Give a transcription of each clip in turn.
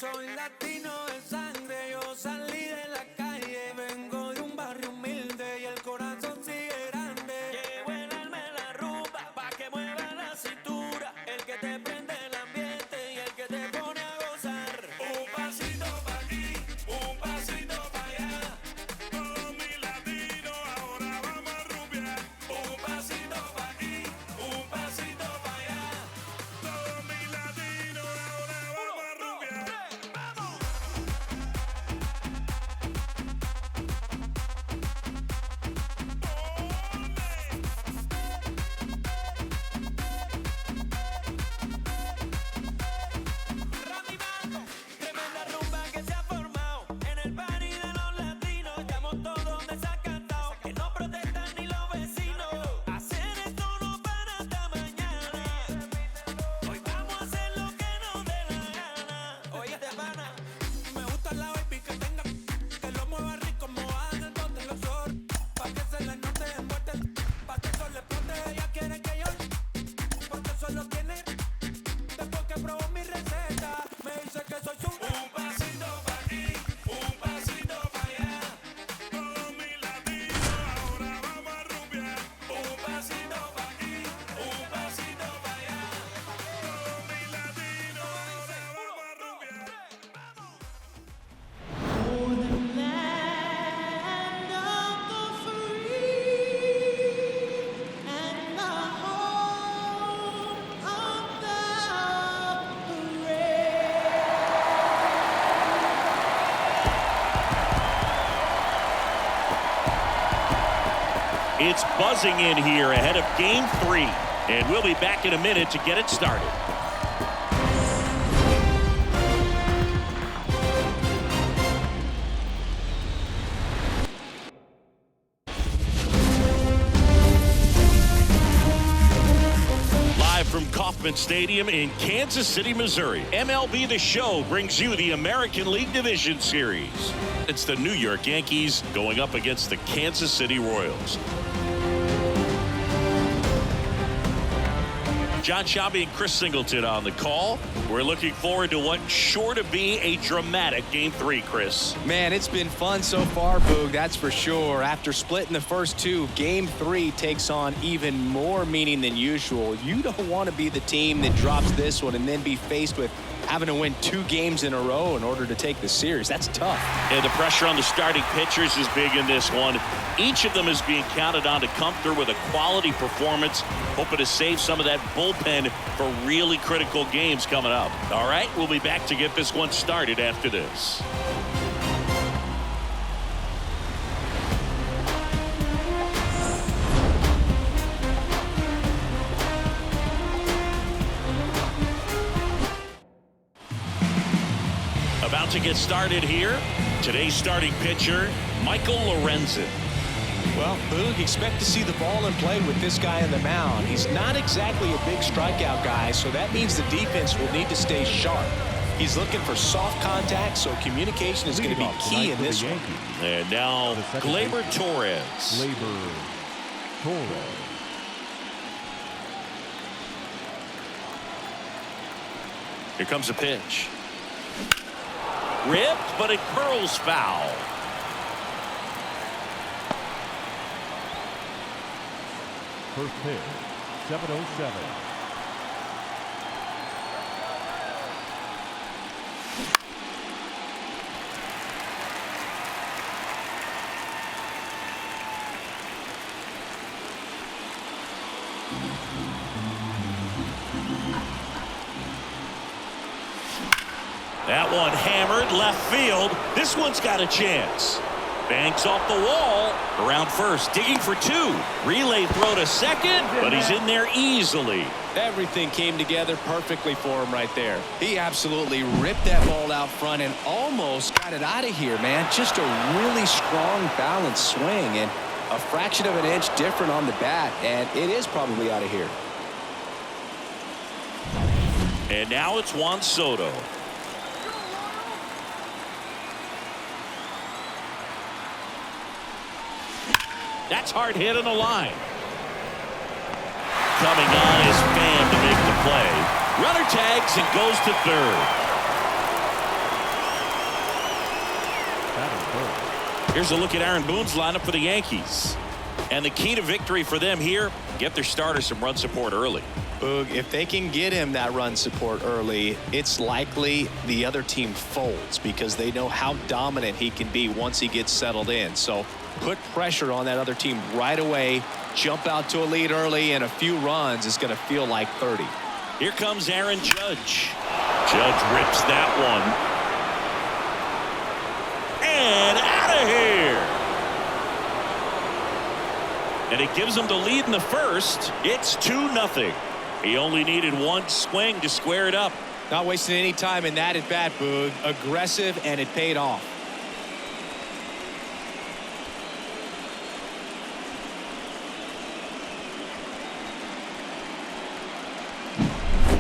Soy latino de sangre, yo salí de la calle, vengo de un barrio humilde y el corazón sigue grande. Llevo el alma en la rumba pa' que mueva la cintura, el que te prende el ambiente y el que te pone a gozar. Un pasito pa' aquí, un pasito pa' allá, todos mis latinos ahora vamos a rumbear. Un pasito pa' aquí, un pasito pa' allá, todos mis latinos ahora vamos a rumbear. Tremenda rumba que se ha formado en el party de los latinos. Estamos todos desacatados, que no protestan ni los vecinos. Hacer esto no para hasta mañana. Hoy vamos a hacer lo que nos dé la gana. Oíste, pana, me gusta la baby que tenga, que lo mueva rico, mojada en el bote, los ojos, pa' que se le note envuelta, pa' que eso le explote. Ella quiere que yo, porque eso lo tiene. Después que probó mi receta, me dice que soy su. Un pasito pa' aquí, un pasito pa' allá, todos mis latinos ahora vamos a rumbear. Un pasito pa' aquí, un pasito pa' allá, todos mis latinos ahora vamos a rumbear. It's buzzing in here ahead of Game 3, and we'll be back in a minute to get it started. from Kauffman Stadium in Kansas City, Missouri, MLB The Show brings you the American League Division Series. It's the New York Yankees going up against the Kansas City Royals. John Shabby and Chris Singleton on the call. We're looking forward to what's sure to be a dramatic Game 3, Chris. Man, it's been fun so far, Boog, that's for sure. After splitting the first two, Game 3 takes on even more meaning than usual. You don't want to be the team that drops this one and then be faced with having to win 2 games in a row in order to take the series. That's tough. And the pressure on the starting pitchers is big in this one. Each of them is being counted on to come through with a quality performance, hoping to save some of that bullpen for really critical games coming up. All right, we'll be back to get this one started after this. About to get started here. Today's starting pitcher, Michael Lorenzen. Well, Boog, expect to see the ball in play with this guy on the mound. He's not exactly a big strikeout guy, so that means the defense will need to stay sharp. He's looking for soft contact, so communication is going to be key in this one. And now, Gleyber Torres. Gleyber Torres. Here comes a pitch. Ripped, but it curls foul. First pitch, 7:07. That one hammered left field. This one's got a chance. Banks off the wall. Around first, digging for 2. Relay throw to second, but he's in there easily. Everything came together perfectly for him right there. He absolutely ripped that ball out front and almost got it out of here, man. Just a really strong, balanced swing and a fraction of an inch different on the bat, and it is probably out of here. And now it's Juan Soto. That's hard hit on the line. Coming on is Pham to make the play. Runner tags and goes to third. Here's a look at Aaron Boone's lineup for the Yankees. And the key to victory for them here, get their starter some run support early. Boog, if they can get him that run support early, it's likely the other team folds because they know how dominant he can be once he gets settled in. So put pressure on that other team right away, jump out to a lead early, and a few runs is going to feel like 30. Here comes Aaron Judge. Judge rips that one. And out of here. And it gives him the lead in the first. It's 2-0. He only needed one swing to square it up. Not wasting any time in that at bat, Boog. Aggressive, and it paid off.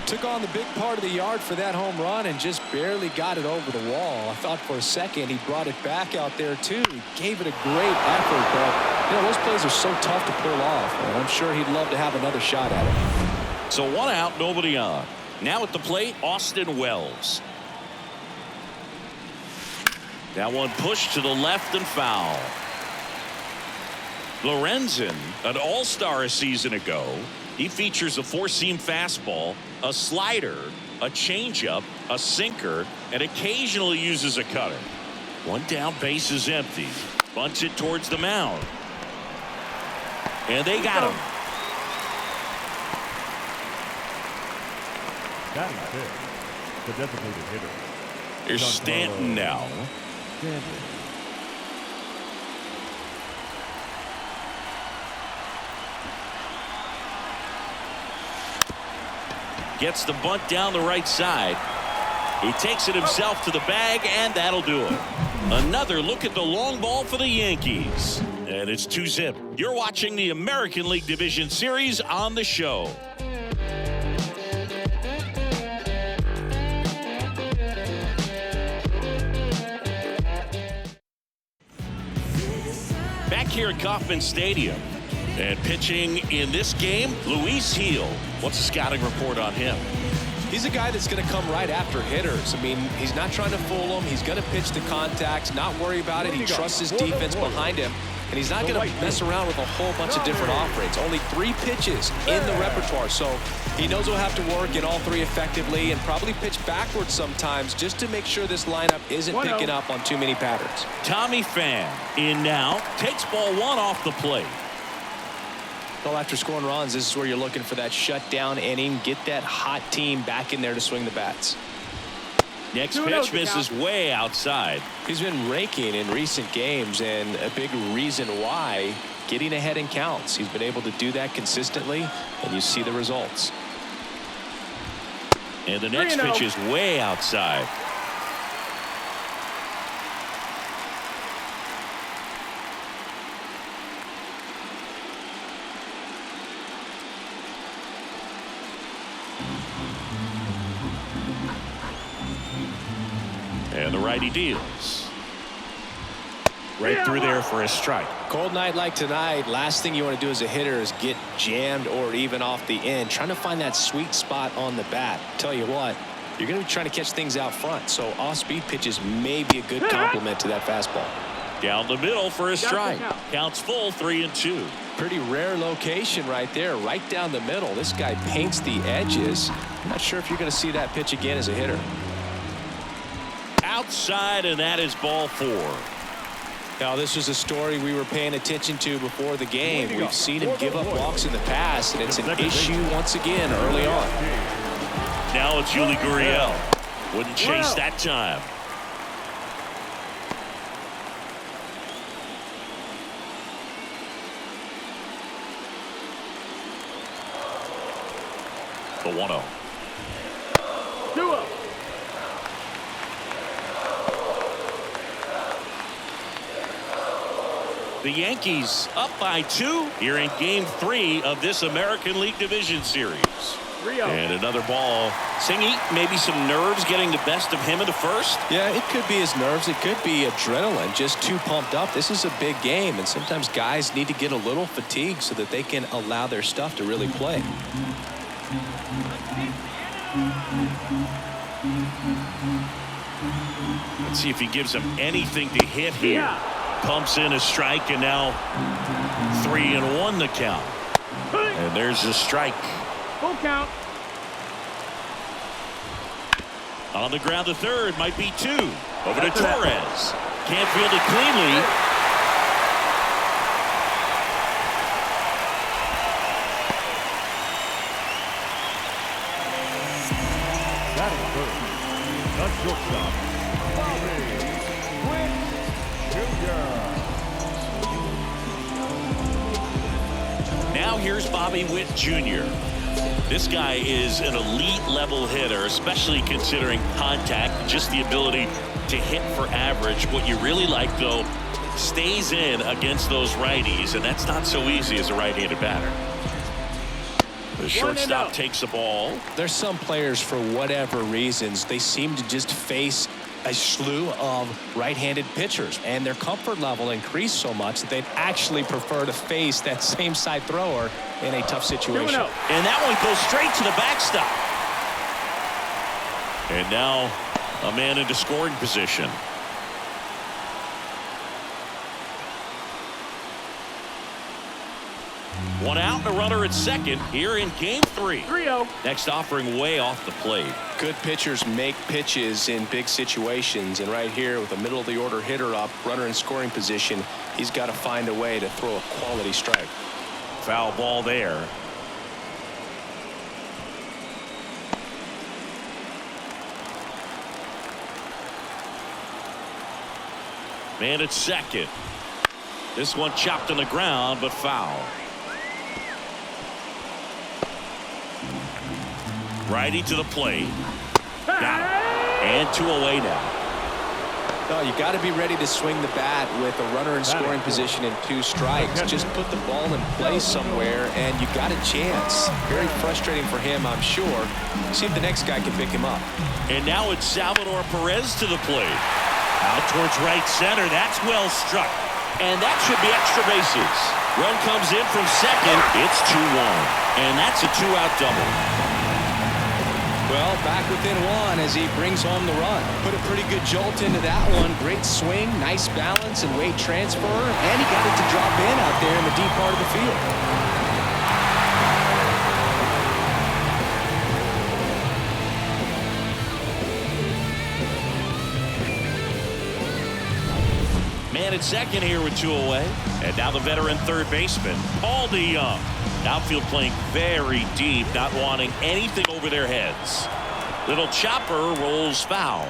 Took on the big part of the yard for that home run and just barely got it over the wall. I thought for a second he brought it back out there too. He gave it a great effort, but you know, those plays are so tough to pull off, and I'm sure he'd love to have another shot at it. So 1 out, nobody on. Now at the plate, Austin Wells. That one pushed to the left and foul. Lorenzen, an all-star a season ago. He features a 4-seam fastball, a slider, a changeup, a sinker, and occasionally uses a cutter. One down, base is empty. Bunts it towards the mound. And they got him. Batting fifth, the designated hitter. Here's Stanton now. Stanton. Gets the bunt down the right side. He takes it himself to the bag, and that'll do it. Another look at the long ball for the Yankees. And it's 2-0. You're watching the American League Division Series on the show. back here at Kauffman Stadium. And pitching in this game, Luis Gil. What's the scouting report on him? He's a guy that's going to come right after hitters. I mean, he's not trying to fool them. He's going to pitch the contacts, not worry about it. He trusts his defense behind him. And he's not going to mess around with a whole bunch of different offerings. Only 3 pitches in the repertoire. So he knows he'll have to work in all 3 effectively and probably pitch backwards sometimes just to make sure this lineup isn't picking up on too many patterns. Tommy Pham in now. Takes ball 1 off the plate. Well, after scoring runs, this is where you're looking for that shutdown inning. Get that hot team back in there to swing the bats. Next pitch misses way outside. He's been raking in recent games, and a big reason why, getting ahead in counts. He's been able to do that consistently, and you see the results. And the next pitch is way outside. And the righty deals. Right through there for a strike. Cold night like tonight, last thing you want to do as a hitter is get jammed or even off the end. Trying to find that sweet spot on the bat. Tell you what, you're going to be trying to catch things out front. So off-speed pitches may be a good complement to that fastball. Down the middle for a strike. Counts full, 3-2. Pretty rare location right there, right down the middle. This guy paints the edges. I'm not sure if you're going to see that pitch again as a hitter. Outside, and that is ball 4. Now, this was a story we were paying attention to before the game. We've seen him give up walks in the past, and it's an issue once again early on. Now it's Yuli Gurriel. Wouldn't chase that time. The 1-0. 2-0. The Yankees up by 2 here in Game 3 of this American League Division Series. And another ball. Singy, maybe some nerves getting the best of him in the first? Yeah, it could be his nerves. It could be adrenaline, just too pumped up. This is a big game, and sometimes guys need to get a little fatigued so that they can allow their stuff to really play. Let's see if he gives him anything to hit here. Pumps in a strike, and now 3-1 the count. And there's a strike. Full count. On the ground, the third might be 2. Over to Torres. Can't field it cleanly. That is third. The shortstop, Bobby Witt Jr. Now here's Bobby Witt Jr. This guy is an elite level hitter, especially considering contact, just the ability to hit for average. What you really like, though, stays in against those righties, and that's not so easy as a right-handed batter. The shortstop takes the ball. There's some players, for whatever reasons, they seem to just face a slew of right-handed pitchers, and their comfort level increased so much that they'd actually prefer to face that same side thrower in a tough situation. And that one goes straight to the backstop. And now a man into scoring position. One out and a runner at second here in Game 3. 3-0. Next offering way off the plate. Good pitchers make pitches in big situations, and right here with a middle of the order hitter up, runner in scoring position, he's got to find a way to throw a quality strike. Foul ball there. Man at second. This one chopped on the ground, but foul. Righty to the plate. Got it. And 2 away now. No, you got to be ready to swing the bat with a runner in scoring position and 2 strikes. Just put the ball in place somewhere, and you got a chance. Very frustrating for him, I'm sure. See if the next guy can pick him up. And now it's Salvador Perez to the plate. Out towards right center. That's well struck. And that should be extra bases. Run comes in from second. It's 2-1. And that's a 2-out double. Well, back within one as he brings home the run. Put a pretty good jolt into that one. Great swing, nice balance and weight transfer. And he got it to drop in out there in the deep part of the field. Man at second here with 2 away. And now the veteran third baseman, Paul DeYoung. Outfield playing very deep, not wanting anything over their heads. Little chopper rolls foul.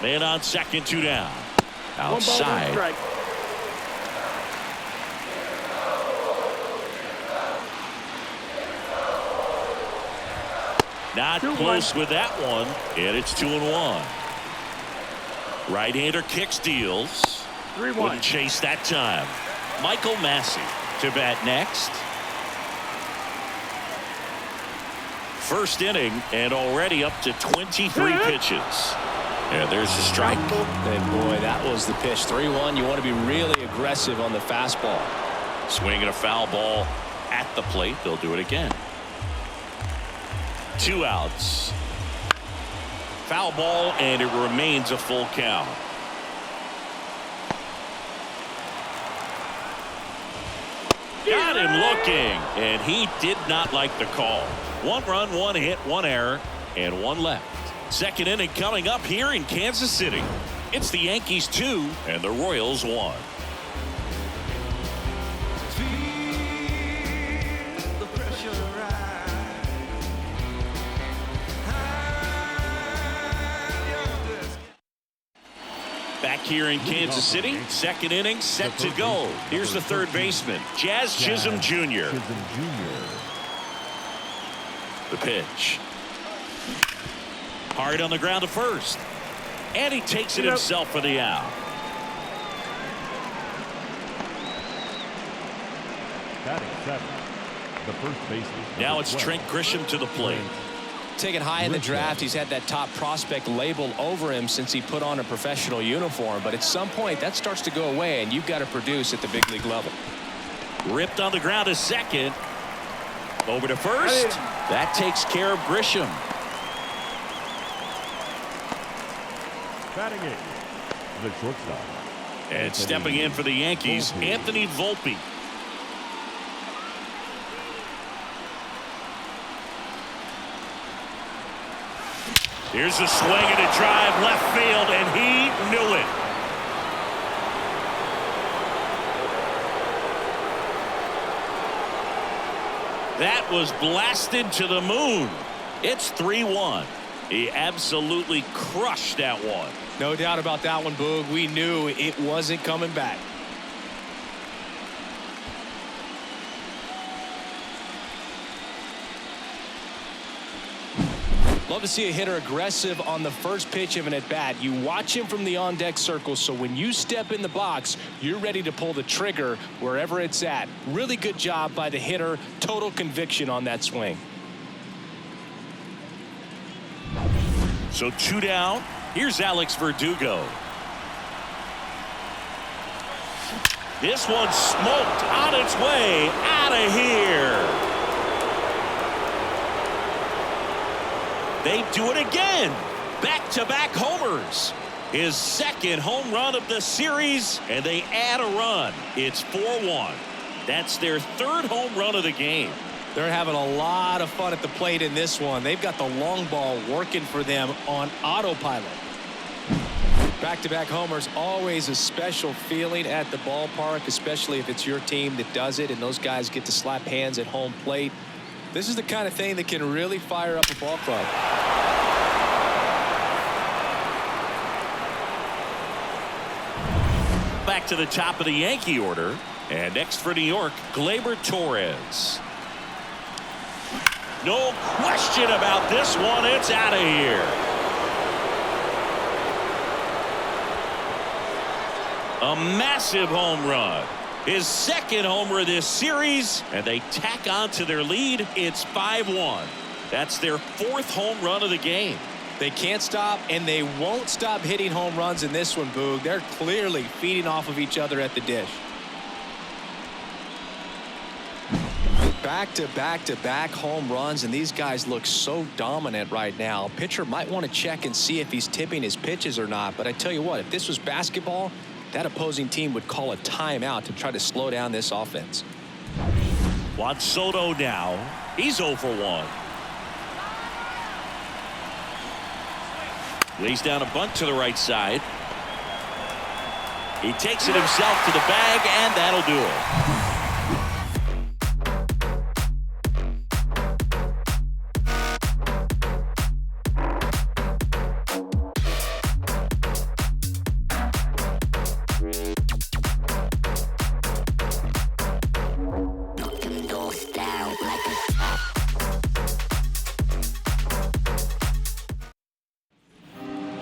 Man on second, 2 down. Outside. Not close with that one, and it's 2-1. Right-hander kicks, deals. 3-1. Wouldn't chase that time. Michael Massey to bat next. First inning and already up to 23 pitches. And there's the strike. And boy, that was the pitch. 3-1. You want to be really aggressive on the fastball. Swinging a foul ball at the plate. They'll do it again. 2 outs. Foul ball, and it remains a full count. Got him looking, and he did not like the call. 1 run, 1 hit, 1 error, and 1 left. Second inning coming up here in Kansas City. It's the Yankees 2 and the Royals 1. Back here in Kansas City, second inning set to go. Here's the third baseman, Jazz Chisholm Jr. The pitch. Hard on the ground to first. And he takes it himself for the out. Batting 7. The first baseman. Now it's Trent Grisham to the plate. Taken high in the draft, he's had that top prospect label over him since he put on a professional uniform. But at some point, that starts to go away, and you've got to produce at the big league level. Ripped on the ground to second. Over to first. That takes care of Grisham. Batting 8. The shortstop. And stepping in for the Yankees, Anthony Volpe. Here's a swing and a drive left field, and he knew it. That was blasted to the moon. It's 3-1. He absolutely crushed that one. No doubt about that one, Boog. We knew it wasn't coming back. Love to see a hitter aggressive on the first pitch of an at-bat. You watch him from the on-deck circle, so when you step in the box, you're ready to pull the trigger wherever it's at. Really good job by the hitter. Total conviction on that swing. So 2 down. Here's Alex Verdugo. This one's smoked on its way out of here. They do it again. Back-to-back homers. His second home run of the series, and they add a run. It's 4-1. That's their third home run of the game. They're having a lot of fun at the plate in this one. They've got the long ball working for them on autopilot. Back-to-back homers, always a special feeling at the ballpark, especially if it's your team that does it and those guys get to slap hands at home plate. This is the kind of thing that can really fire up a ball club. Back to the top of the Yankee order. And next for New York, Gleyber Torres. No question about this one. It's out of here. A massive home run. His second homer of this series, and they tack on to their lead. It's 5-1. That's their 4th home run of the game. They can't stop, and they won't stop hitting home runs in this one, Boog. They're clearly feeding off of each other at the dish. Back-to-back-to-back home runs, and these guys look so dominant right now. Pitcher might want to check and see if he's tipping his pitches or not, but I tell you what, if this was basketball, that opposing team would call a timeout to try to slow down this offense. Juan Soto now. He's 0 for 1. Lays down a bunt to the right side. He takes it himself to the bag, and that'll do it.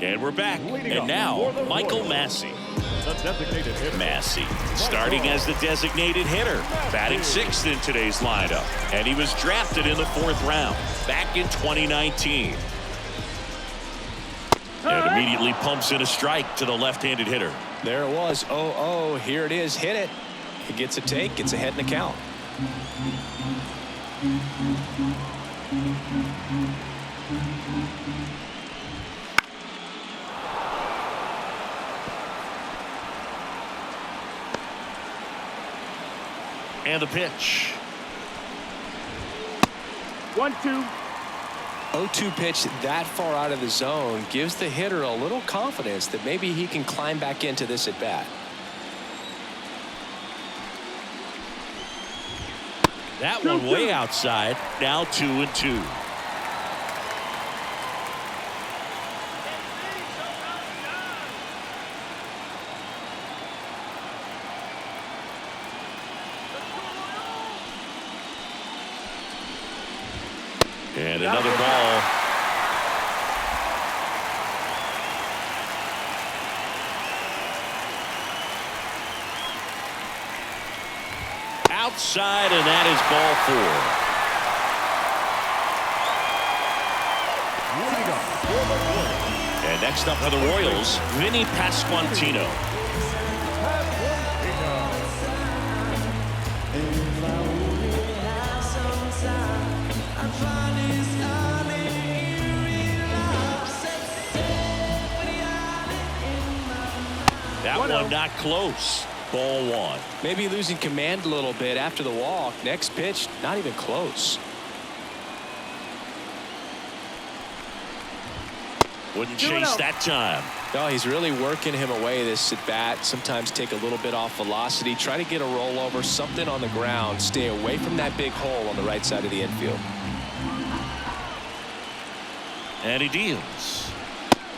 And we're back. And now, Michael Massey. The designated hitter. Massey starting as the designated hitter, batting 6th in today's lineup. And he was drafted in the 4th round back in 2019. And immediately pumps in a strike to the left-handed hitter. There it was. 0-0. Here it is. Hit it. He gets a take. Gets ahead in the count. And the pitch. 1-2. 0-2 pitch that far out of the zone gives the hitter a little confidence that maybe he can climb back into this at bat. That one way outside. Now 2-2. And another ball. Outside, and that is ball 4. And next up for the Royals, Vinny Pasquantino. That one not close. Ball 1. Maybe losing command a little bit after the walk. Next pitch, not even close. Wouldn't chase that time. No, he's really working him away this at bat. Sometimes take a little bit off velocity. Try to get a rollover, something on the ground. Stay away from that big hole on the right side of the infield. And he deals.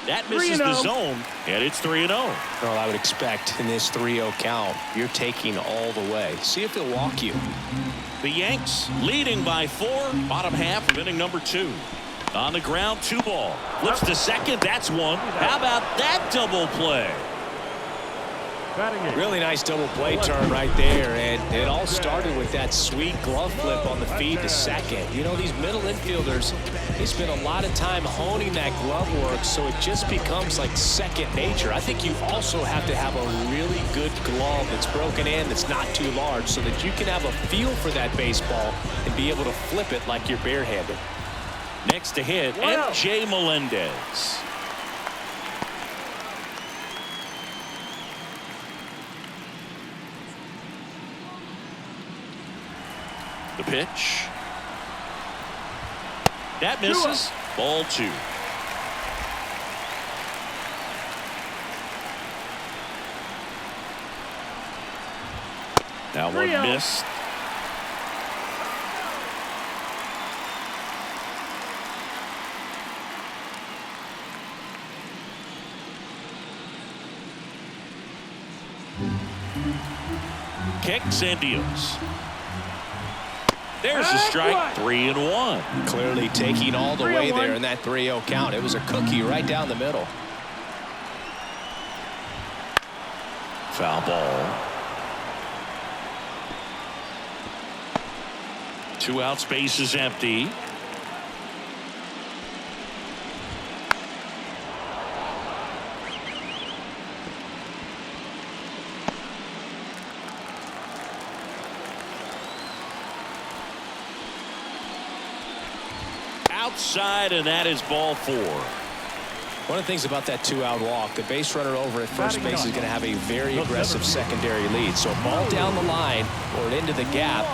That misses the zone, and it's 3-0. Well, I would expect in this 3-0 count, you're taking all the way. See if he'll walk you. The Yanks leading by 4, bottom half of inning number 2. On the ground, 2 ball. Flips to second, that's 1. How about that double play? Really nice double play turn right there, and it all started with that sweet glove flip on the feed to second. You know, these middle infielders, they spend a lot of time honing that glove work, so it just becomes like second nature. I think you also have to have a really good glove that's broken in, that's not too large, so that you can have a feel for that baseball and be able to flip it like you're barehanded. Next to hit, M.J. Melendez. The pitch. That misses. Ball 2. Now one missed. Kicks and deals. There's a strike. 3-1. Clearly taking all the way there in that 3-0 count. It was a cookie right down the middle. Foul ball. 2 outs, base is empty. outside, and that is ball 4. One of the things about that 2-out walk, the base runner over at first base is going to have a very aggressive secondary lead. So a ball down the line or into the gap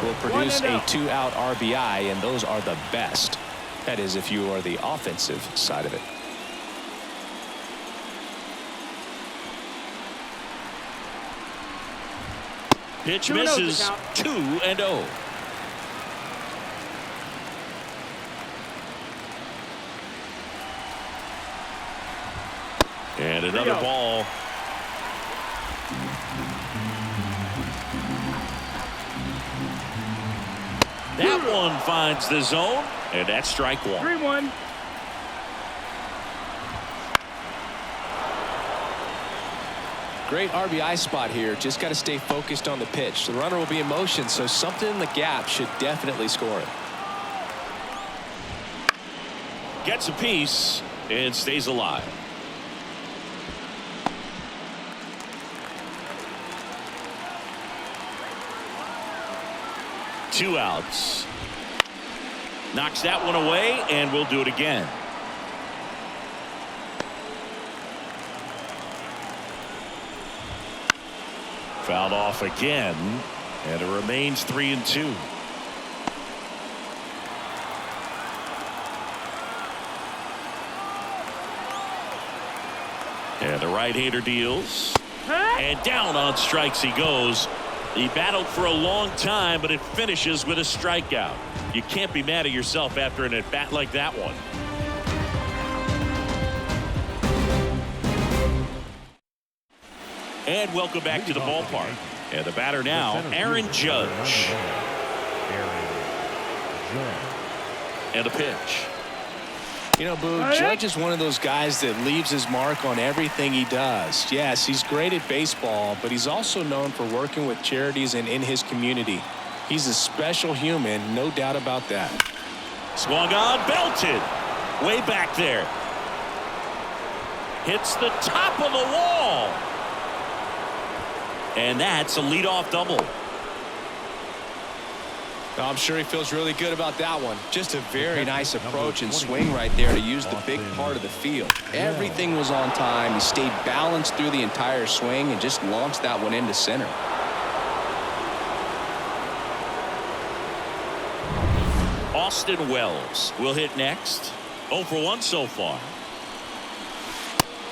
will produce a 2-out RBI, and those are the best. That is, if you are the offensive side of it. Pitch misses. 2-0. And another ball. That one finds the zone, and that's strike 1. 3-1. Great RBI spot here. Just got to stay focused on the pitch. The runner will be in motion, so something in the gap should definitely score it. Gets a piece and stays alive. Two outs. Knocks that one away, and we'll do it again. Fouled off again, and it remains 3-2. And the right-hander deals. And down on strikes he goes. He battled for a long time, but it finishes with a strikeout. You can't be mad at yourself after an at-bat like that one. And welcome back to the ballpark. And the batter now, Aaron Judge. And a pitch. You know, Boo, Judge is one of those guys that leaves his mark on everything he does. Yes, he's great at baseball, but he's also known for working with charities and in his community. He's a special human, no doubt about that. Swung on, belted. Way back there. Hits the top of the wall. And that's a leadoff double. I'm sure he feels really good about that one. Just a very nice approach and swing right there to use the big part of the field. Everything was on time. He stayed balanced through the entire swing and just launched that one into center. Austin Wells will hit next. 0 for 1 so far.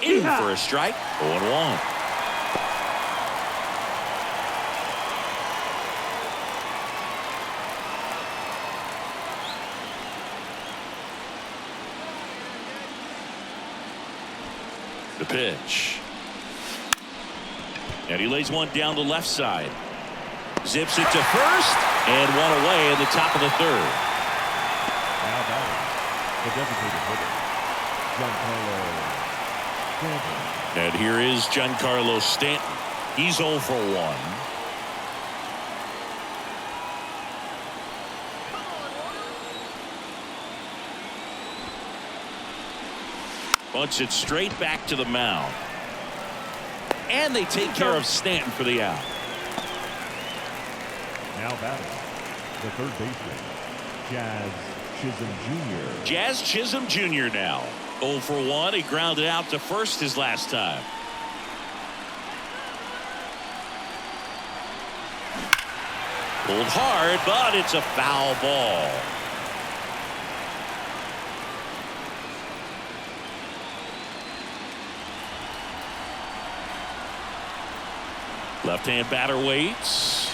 In for a strike. 0-1. The pitch. And he lays one down the left side. Zips it to first, and one away in the top of the 3rd. Now batting, the designated hitter, Giancarlo Stanton. And here is Giancarlo Stanton. He's 0 for 1. Bunts it straight back to the mound. And they take care of Stanton for the out. Now batting, the third baseman, Jazz Chisholm Jr. Jazz Chisholm Jr. now. 0 for 1. He grounded out to first his last time. Pulled hard, but it's a foul ball. Left-hand batter waits.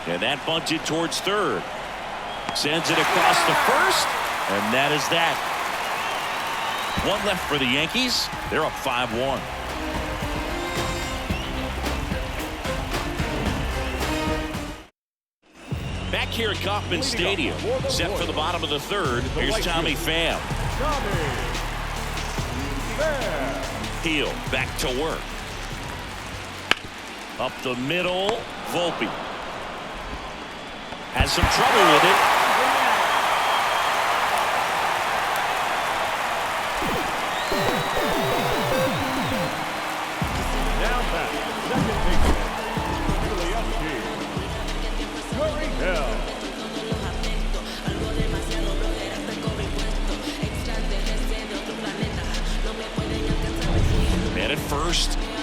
And that bunted towards third. Sends it across to first. And that is that. One left for the Yankees. They're up 5-1. Back here at Kauffman Stadium. Set for the bottom of the 3rd. Here's Tommy Pham. Heel back to work. Up the middle, Volpe. Has some trouble with it. Now back, second baseman,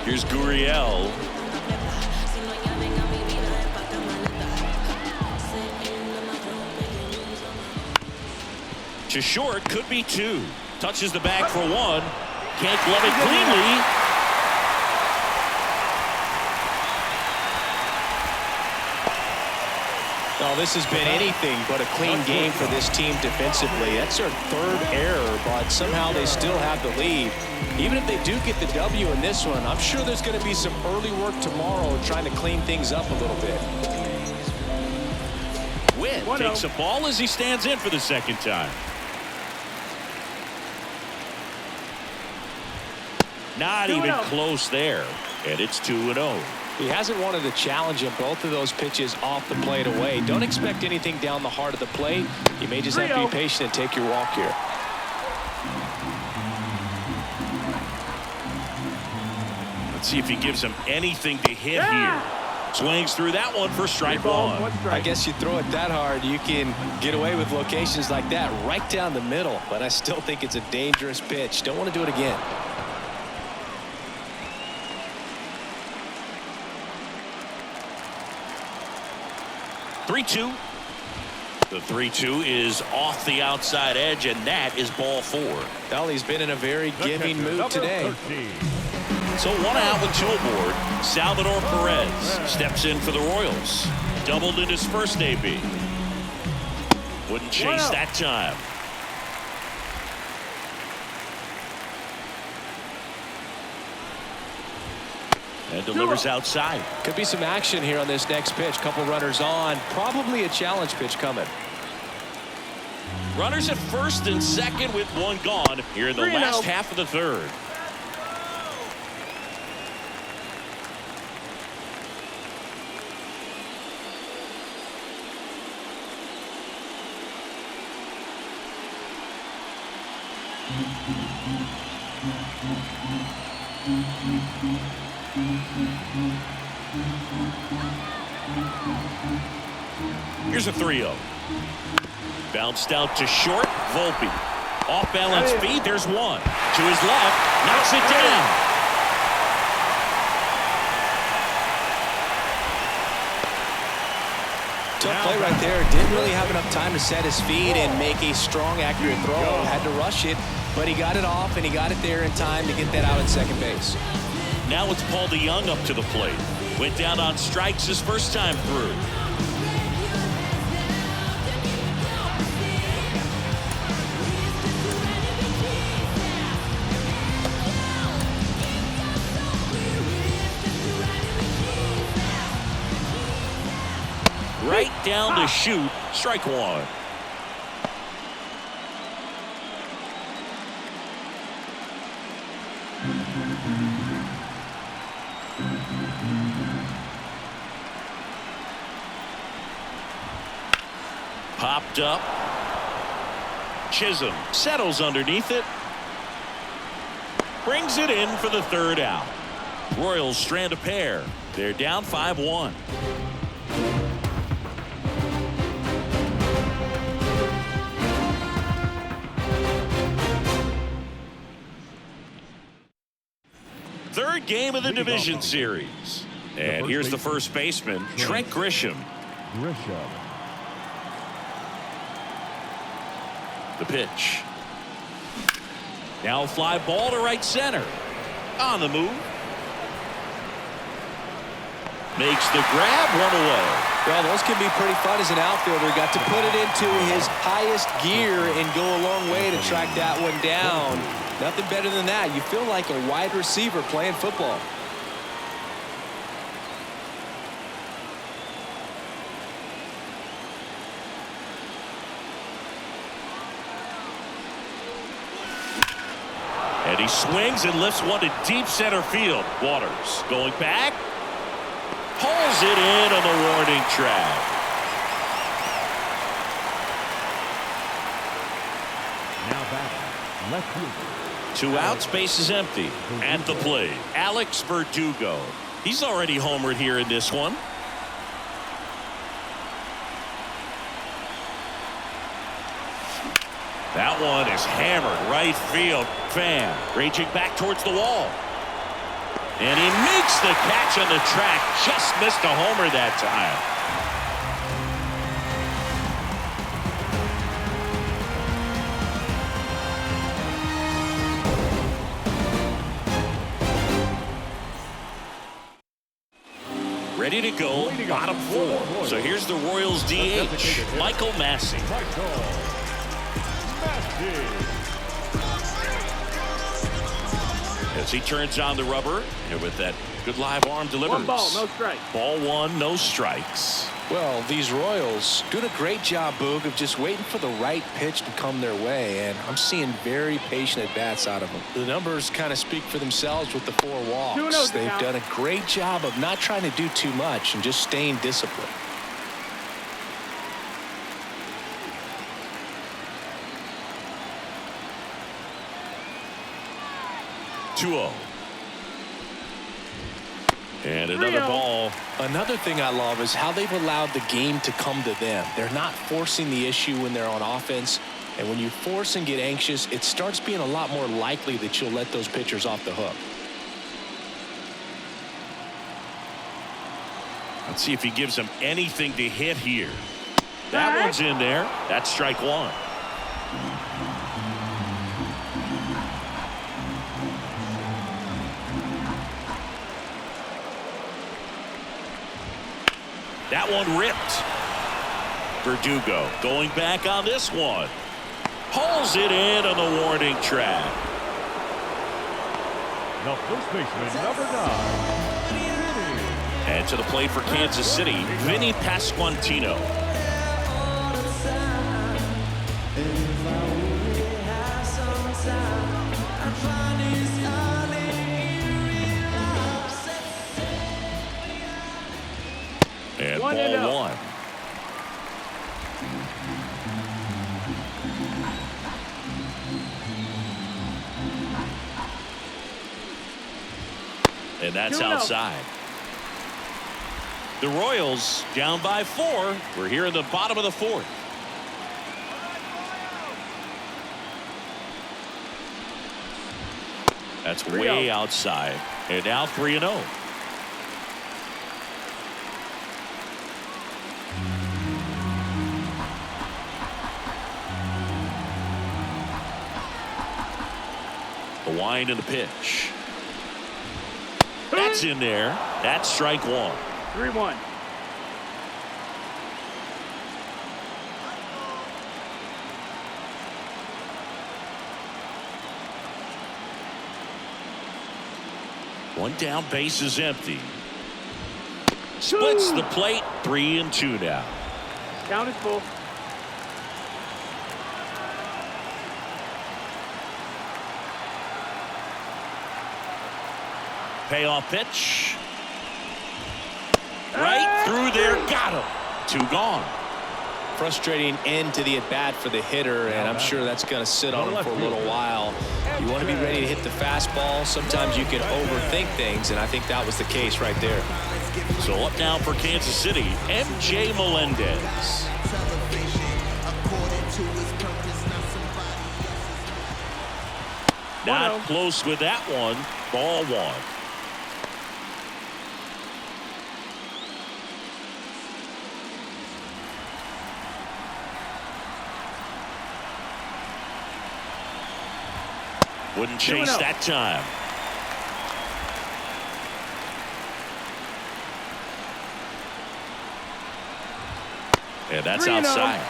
Here's Gurriel. To short, could be two. Touches the bag for one. Can't glove it cleanly. Well, this has been anything but a clean game for this team defensively. That's their third error, but somehow they still have the lead. Even if they do get the W in this one, I'm sure there's going to be some early work tomorrow trying to clean things up a little bit. Witt takes a ball as he stands in for the second time. Not even close there, and it's 2-0. He hasn't wanted to challenge him both of those pitches off the plate away. Don't expect anything down the heart of the plate. You may just have to be patient and take your walk here. Let's see if he gives him anything to hit here. Swings through that one for strike one. I guess you throw it that hard, you can get away with locations like that right down the middle. But I still think it's a dangerous pitch. Don't want to do it again. 3-2. The 3-2 is off the outside edge, and that is ball four. Well, he's been in a very giving mood today. So one out with two aboard. Salvador Perez steps in for the Royals. Doubled in his first AB. Wouldn't chase that time. And delivers outside. Could be some action here on this next pitch. Couple runners on. Probably a challenge pitch coming. Runners at first and second with one gone here in the last half of the third. Here's a 3-0. Bounced out to short. Volpe. Off balance feed. There's one. To his left. Knocks it down. Tough play right there. Didn't really have enough time to set his feet and make a strong, accurate throw. Had to rush it, but he got it off and he got it there in time to get that out at second base. Now it's Paul DeYoung up to the plate. Went down on strikes his first time through. Right down to shoot. Strike one. Popped up. Chisholm settles underneath it. Brings it in for the third out. Royals strand a pair. They're down 5-1. Third game of the division series. And here's the first baseman, Trent Grisham. The pitch. Now fly ball to right center. On the move. Makes the grab, one away. Well, those can be pretty fun as an outfielder. Got to put it into his highest gear and go a long way to track that one down. Nothing better than that. You feel like a wide receiver playing football. And he swings and lifts one to deep center field. Waters going back. Pulls it in on the warning track. Now back, left fielder. Two outs, base is empty. At the plate, Alex Verdugo. He's already homered here in this one. That one is hammered right field. Fan raging back towards the wall. And he makes the catch on the track. Just missed a homer that time. Ready to go, bottom 4. So here's the Royals DH, Michael Massey. As he turns on the rubber, and with that good live arm delivers. 1 ball, no strikes. Ball 1, no strikes. Well, these Royals doing a great job, Boog, of just waiting for the right pitch to come their way, and I'm seeing very patient at-bats out of them. The numbers kind of speak for themselves with the 4 walks. They've done a great job of not trying to do too much and just staying disciplined. Two-0. And another ball. Another thing I love is how they've allowed the game to come to them. They're not forcing the issue when they're on offense. And when you force and get anxious, it starts being a lot more likely that you'll let those pitchers off the hook. Let's see if he gives them anything to hit here. That one's in there. That's strike 1. That one ripped. Verdugo going back on this one. Pulls it in on the warning track. The first baseman, number 9. And to the plate for Kansas City, Vinny Pasquantino. And ball 1. And that's outside. The Royals down by 4. We're here in the bottom of the 4th. That's way outside. And now 3-0. The wind and the pitch. That's in there. That's strike 1. 3-1. One down, base is empty. Splits the plate. 3-2 now. Count is full. Payoff pitch. Right through there. Got him. 2 gone. Frustrating end to the at-bat for the hitter, and I'm sure that's going to sit on him for a little while. You want to be ready to hit the fastball. Sometimes you can overthink things, and I think that was the case right there. So up now for Kansas City, MJ Melendez. Not close with that one. Ball 1. Wouldn't chase that time. And that's outside.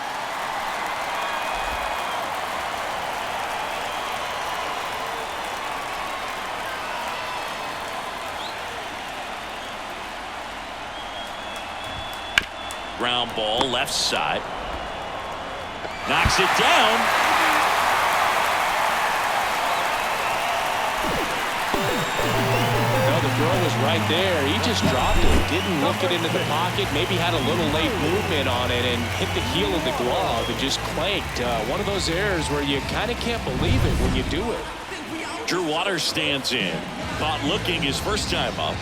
Ground ball left side. Knocks it down. The throw was right there. He just dropped it. Didn't look it into the pocket. Maybe had a little late movement on it and hit the heel of the glove and just clanked. One of those errors where you kind of can't believe it when you do it. Drew Waters stands in. Caught looking his first time up.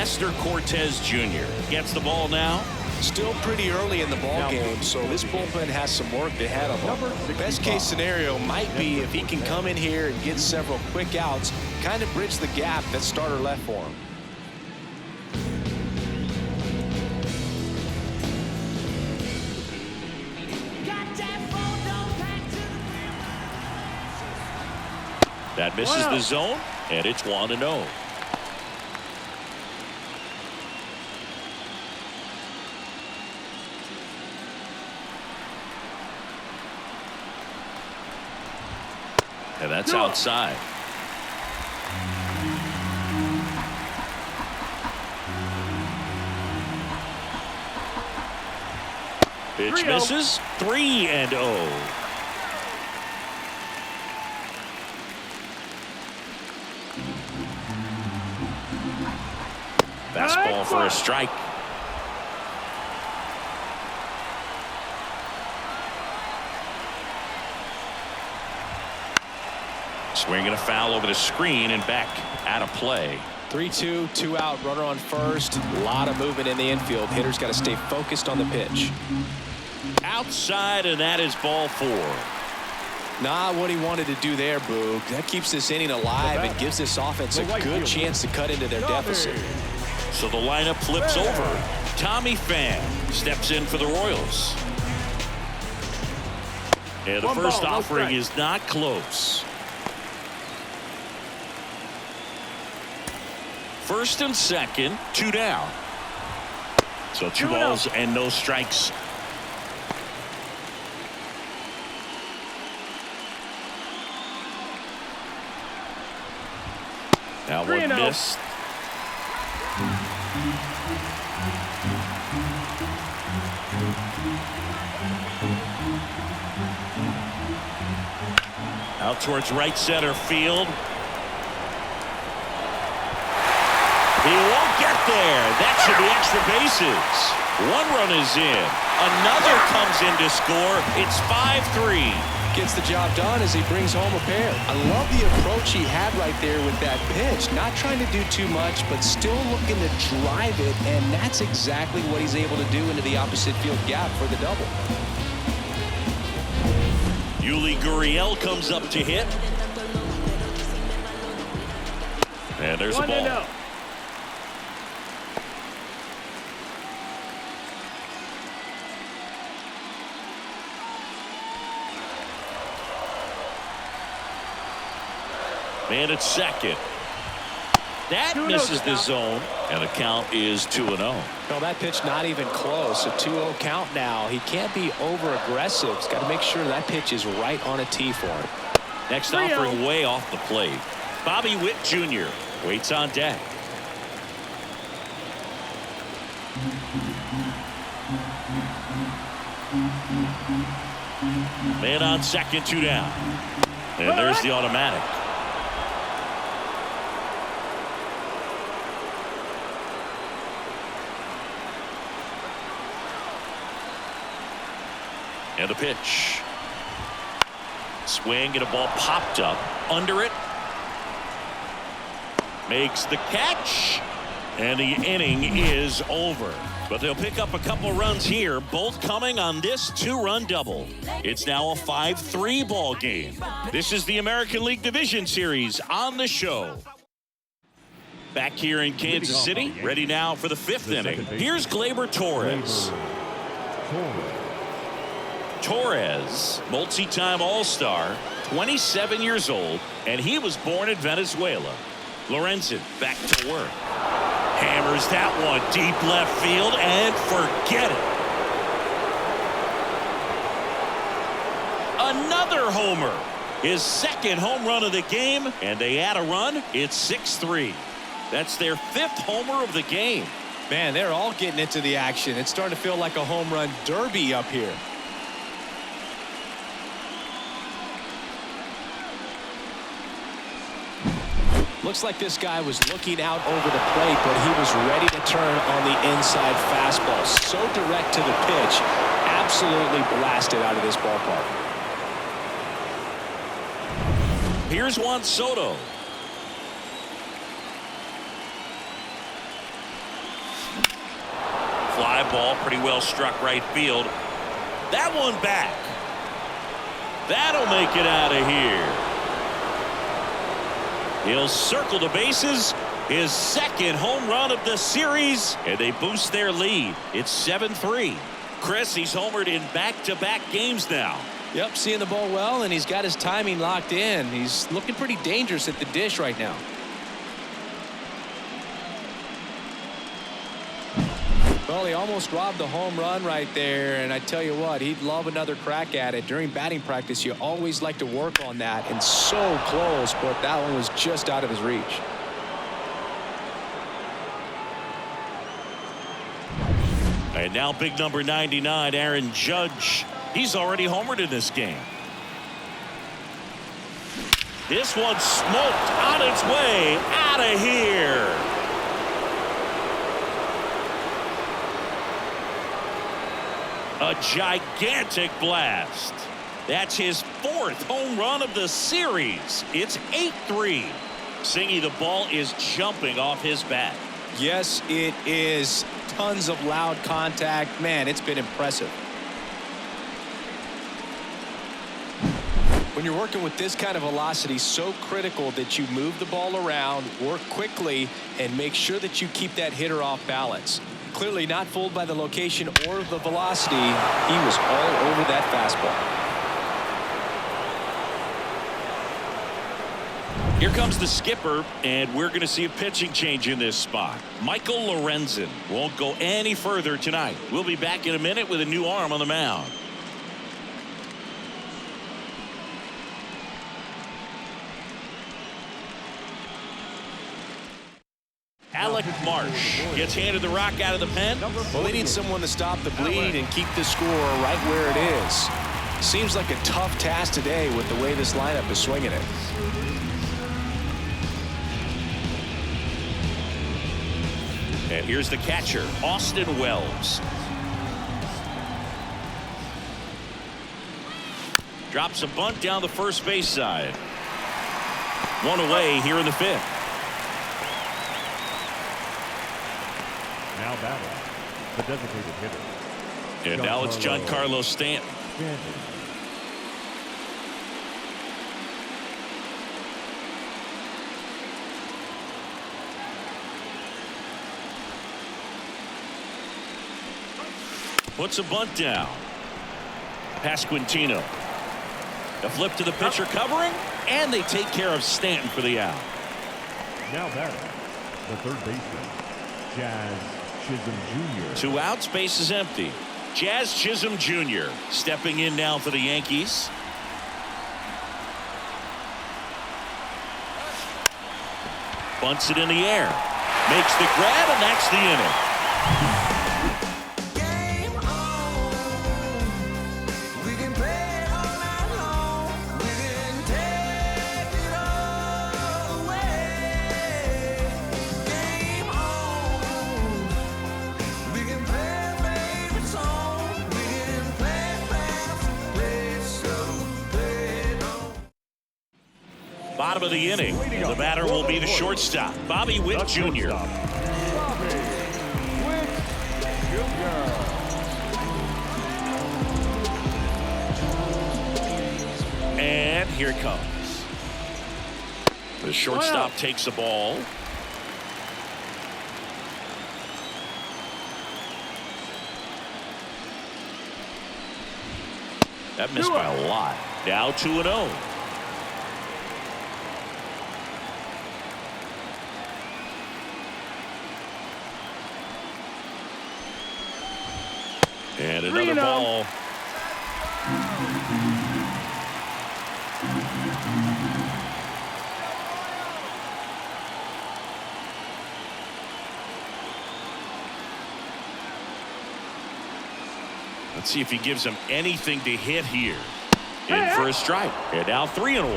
Nestor Cortez Jr. gets the ball now. Still pretty early in the ball game, so this bullpen has some work ahead of them. Best case scenario might be if he can come in here and get several quick outs, kind of bridge the gap that starter left for him. That misses the zone, and it's 1-0. And that's outside. Pitch misses. 3-0. Fastball for a strike. Swinging a foul over the screen and back out of play. 3-2, 2 out, runner on first. A lot of movement in the infield. Hitter's got to stay focused on the pitch. Outside, and that is ball 4. Not what he wanted to do there, Boog. That keeps this inning alive and gives this offense a good chance to cut into their deficit. So the lineup flips over. Tommy Pham steps in for the Royals. And the first offering is not close. First and second, 2 down. So 2 balls and no strikes. Now one missed. Out towards right center field. He won't get there. That should be extra bases. 1 run is in. Another comes in to score. It's 5-3. Gets the job done as he brings home a pair. I love the approach he had right there with that pitch. Not trying to do too much, but still looking to drive it, and that's exactly what he's able to do into the opposite field gap for the double. Yuli Gurriel comes up to hit. And there's a ball. Man at second. That misses the zone, and the count is 2-0. No, that pitch not even close. A 2-0 count now. He can't be over-aggressive. He's got to make sure that pitch is right on a tee for him. Next offering way off the plate. Bobby Witt Jr. waits on deck. Man on second, 2 down. And there's the automatic. And the pitch. Swing and a ball popped up under it. Makes the catch. And the inning is over. But they'll pick up a couple runs here, both coming on this 2-run double. It's now a 5-3 ball game. This is the American League Division Series on the show. Back here in Kansas City, ready now for the 5th inning. Here's Gleyber Torres. Torres, multi-time All-Star, 27 years old, and he was born in Venezuela. Lorenzen back to work. Hammers that one deep left field and forget it. Another homer. His 2nd home run of the game, and they add a run. It's 6-3. That's their 5th homer of the game. Man, they're all getting into the action. It's starting to feel like a home run derby up here. Looks like this guy was looking out over the plate, but he was ready to turn on the inside fastball. So direct to the pitch. Absolutely blasted out of this ballpark. Here's Juan Soto. Fly ball, pretty well struck right field. That one back. That'll make it out of here. He'll circle the bases. His second home run of the series, and they boost their lead. It's 7-3. Chris, he's homered in back-to-back games now. Yep, seeing the ball well, and he's got his timing locked in. He's looking pretty dangerous at the dish right now. Well, he almost robbed the home run right there, and I tell you what, he'd love another crack at it. During batting practice, you always like to work on that, and so close, but that one was just out of his reach. And now big number 99, Aaron Judge. He's already homered in this game. This one smoked on its way out of here. A gigantic blast. That's his fourth home run of the series. It's 8-3. Singy, the ball is jumping off his bat. Yes, it is. Tons of loud contact. Man, it's been impressive. When you're working with this kind of velocity, so critical that you move the ball around, work quickly, and make sure that you keep that hitter off balance. Clearly not fooled by the location or the velocity. He was all over that fastball. Here comes the skipper, and we're going to see a pitching change in this spot. Michael Lorenzen won't go any further tonight. We'll be back in a minute with a new arm on the mound. Alec Marsh gets handed the rock out of the pen. Well, they need someone to stop the bleed and keep the score right where it is. Seems like a tough task today with the way this lineup is swinging it. And here's the catcher, Austin Wells. Drops a bunt down the first base side. One away here in the fifth. Now batting, the designated hitter. And now it's Giancarlo Stanton. Puts a bunt down. Pasquantino. A flip to the pitcher covering, and they take care of Stanton for the out. Now batting, the third baseman, Jazz Chisholm Jr. 2 outs, base is empty. Jazz Chisholm Jr. stepping in now for the Yankees. Bunts it in the air. Makes the grab, and that's the inning. Bottom of the inning. The batter will be the shortstop, Bobby Witt Jr. And here it comes. The shortstop takes the ball. That missed by a lot. Now 2-0. And another ball. Let's see if he gives him anything to hit here. In for a strike. And now 3-1.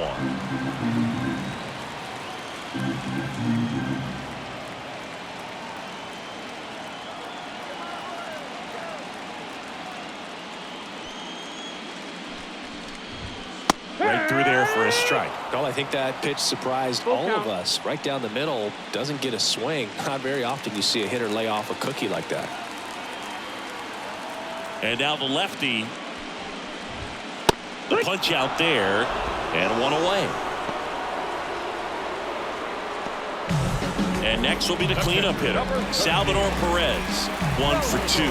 Right through there for a strike. Well, I think that pitch surprised all of us. Right down the middle, doesn't get a swing. Not very often you see a hitter lay off a cookie like that. And now the lefty. The punch out there, and one away. And next will be the cleanup hitter, Salvador Perez, 1 for 2.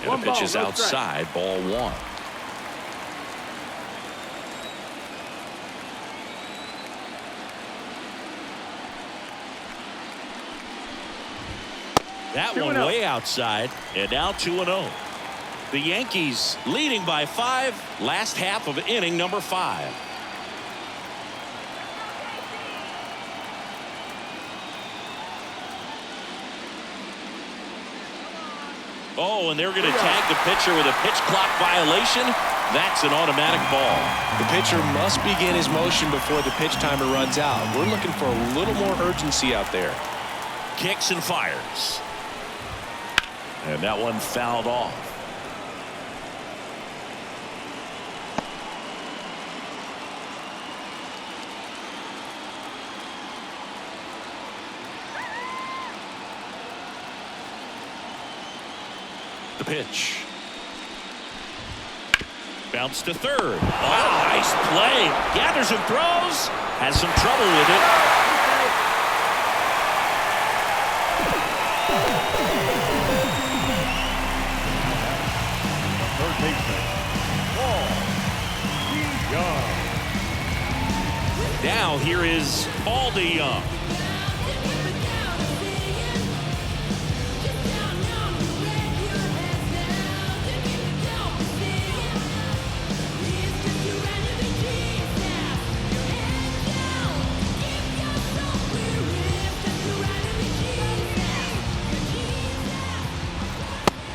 And the pitch is outside, ball 1. That one way outside, and now 2-0. The Yankees leading by 5, last half of inning number 5. Oh, and they're going to tag the pitcher with a pitch clock violation. That's an automatic ball. The pitcher must begin his motion before the pitch timer runs out. We're looking for a little more urgency out there. Kicks and fires. And that one fouled off. The pitch. Bounce to third. Wow, nice play. Gathers and throws. Has some trouble with it. Now here is Paul DeYoung.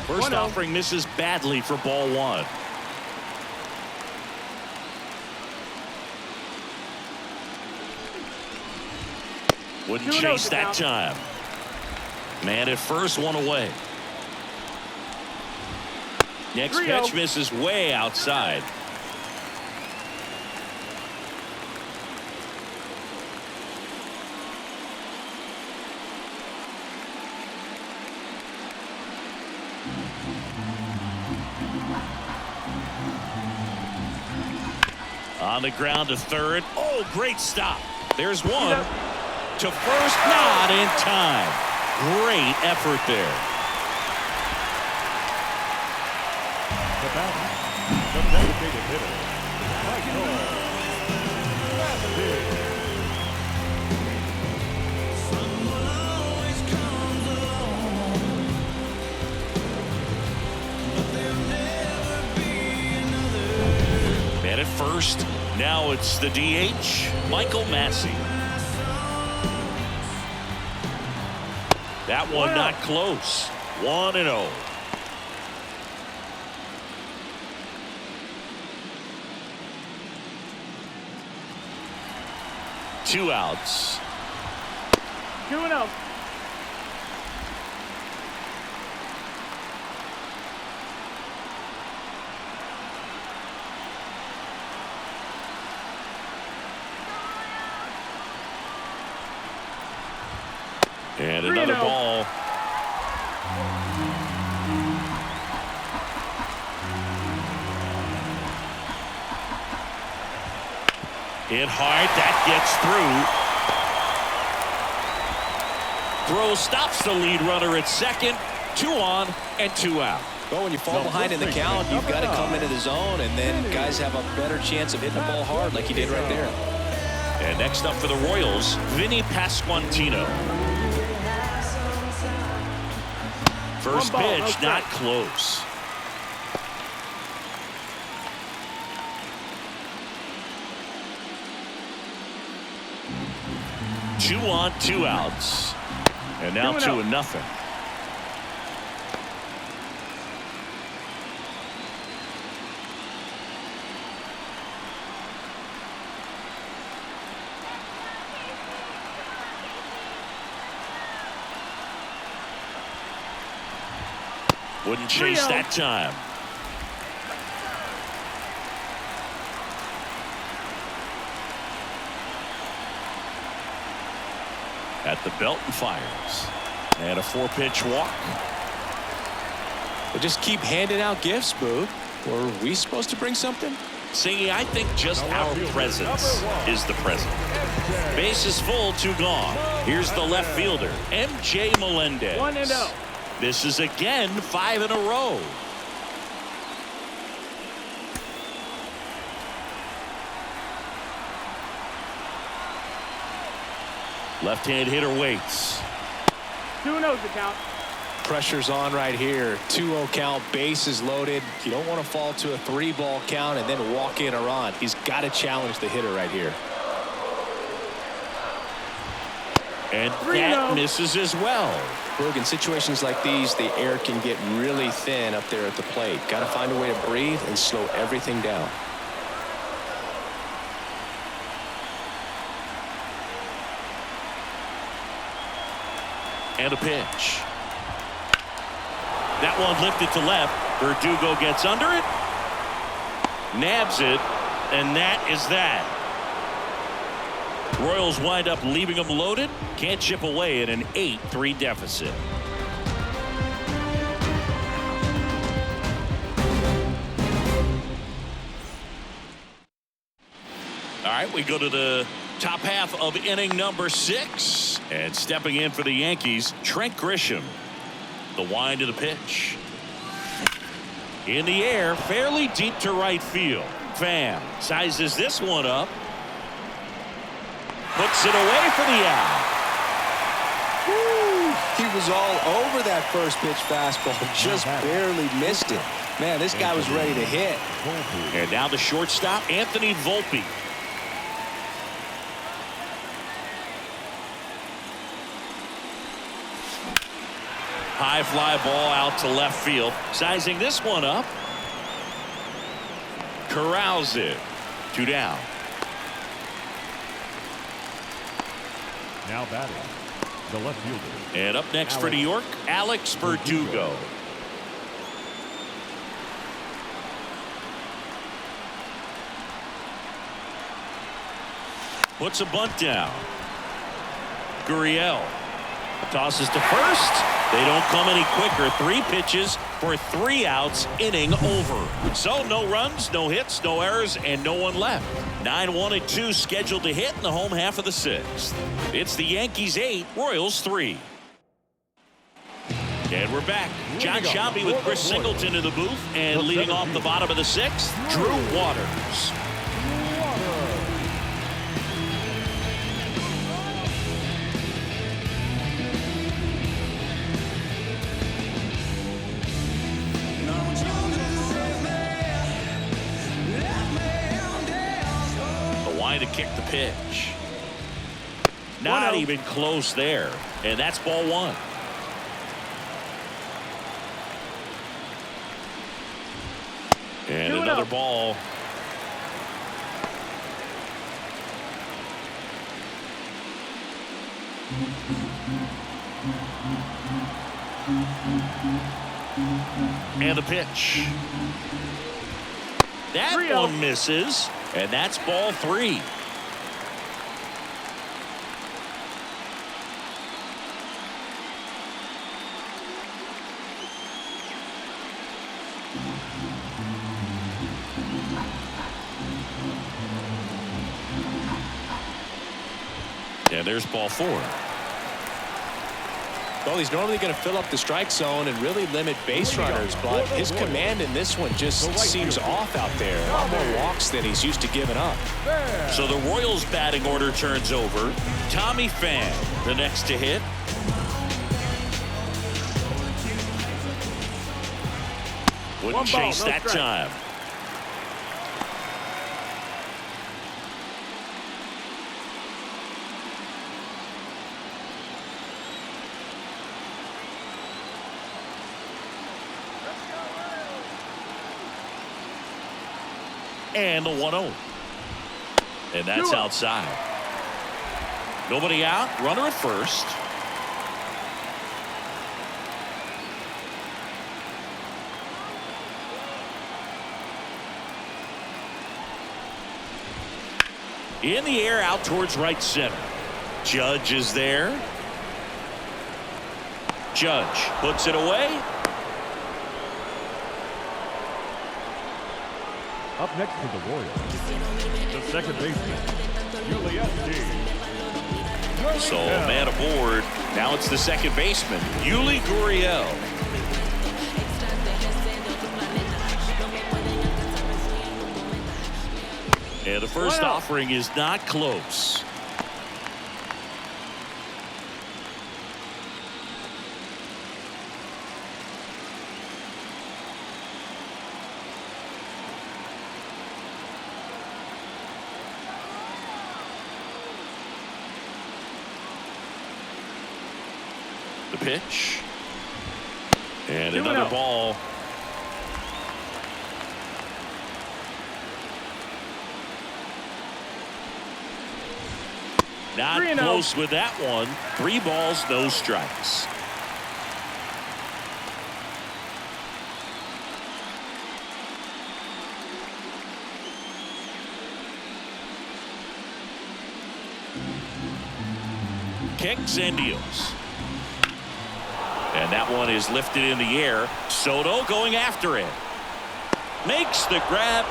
First offering misses badly for ball 1. Wouldn't chase that time. Man at first, one away. Next pitch misses way outside. On the ground to third. Oh, great stop. There's one. To first, not in time. Great effort there. The batter, the designated hitter, Michael Lorenzen. Man at first. Now it's the DH, Michael Massey. That one not close. 1-0. Two outs. 2-0. And another ball. Hit hard. That gets through. Throw stops the lead runner at second. 2 on and 2 out. Well, when you fall behind in the count, you've got to come into the zone, and then guys have a better chance of hitting the ball hard like he did right there. And next up for the Royals, Vinny Pasquantino. First pitch, not close. Two on, 2 outs. And now 2-0. Wouldn't chase that time. At the belt and fires. And a 4-pitch walk. They just keep handing out gifts, Boog. Were we supposed to bring something? Singy, I think just our presence is the present. Base is full, 2 gone. Here's the left fielder, MJ Melendez. 1-0. This is again 5 in a row. Left-hand hitter waits. 2-0's the count. Pressure's on right here. 2-0 count, bases loaded. You don't want to fall to a 3-ball count and then walk in or on. He's got to challenge the hitter right here. And that misses as well. Boog, in situations like these, the air can get really thin up there at the plate. Got to find a way to breathe and slow everything down. And a pitch. That one lifted to left. Verdugo gets under it. Nabs it. And that is that. Royals wind up leaving them loaded. Can't chip away at an 8-3 deficit. All right, we go to the top half of inning number 6. And stepping in for the Yankees, Trent Grisham. The wind of the pitch. In the air, fairly deep to right field. Pham sizes this one up. Puts it away for the out. Woo! He was all over that first pitch fastball. Just barely missed it. Man, this guy was ready to hit. And now the shortstop, Anthony Volpe. High fly ball out to left field. Sizing this one up. Corrals it. 2 down. Now batting, the left fielder. And up next for New York, Alex Verdugo. Puts a bunt down. Gurriel tosses to first. They don't come any quicker. 3 pitches for 3 outs. Inning over. So no runs, no hits, no errors, and no one left. 9-1-2 scheduled to hit in the home half of the 6th. It's the Yankees 8, Royals 3. And we're back. John Sciambi with Chris Singleton in the booth, and leading off the bottom of the 6th, Drew Waters. To kick the pitch. Not even close there. And that's ball 1. And another ball. And the pitch. That one misses. And that's ball 3. And there's ball 4. Well, he's normally going to fill up the strike zone and really limit base runners, but his command in this one just seems off out there. A lot more walks than he's used to giving up. So the Royals batting order turns over. Tommy Pham, the next to hit. Wouldn't chase that time. And the 1-0. And that's outside. Nobody out. Runner at first. In the air out towards right center. Judge is there. Judge puts it away. Up next for the Royals, the second baseman, So a man aboard. Now it's the second baseman, Yuli Gurriel. And the first offering is not close. The pitch. And another ball. Not close with that one. 3 balls, no strikes. Kicks and deals. And that one is lifted in the air. Soto going after it. Makes the grab.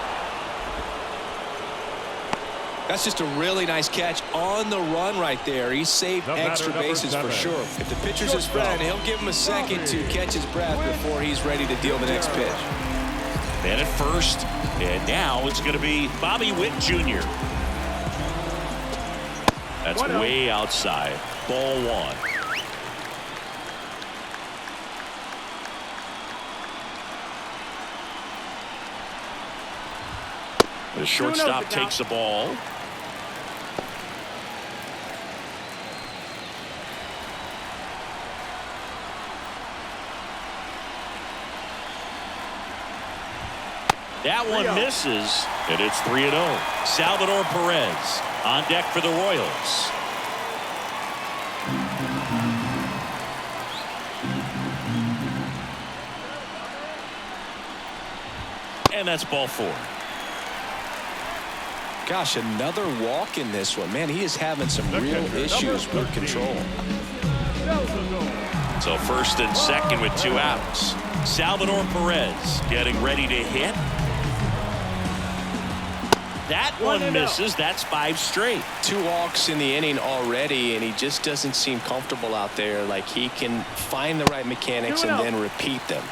That's just a really nice catch on the run right there. He saved extra bases for sure. If the pitcher's his friend, he'll give him a second to catch his breath before he's ready to deal the next pitch. Man at first, and now it's going to be Bobby Witt Jr. That's way outside. Ball 1. The shortstop takes the ball. That one misses, and it's 3-0. Salvador Perez on deck for the Royals. And that's ball 4. Gosh, another walk in this one. Man, he is having some real issues with control. So first and second with 2 outs. Salvador Perez getting ready to hit. That one misses. That's 5 straight. 2 walks in the inning already, and he just doesn't seem comfortable out there. Like he can find the right mechanics and then repeat them.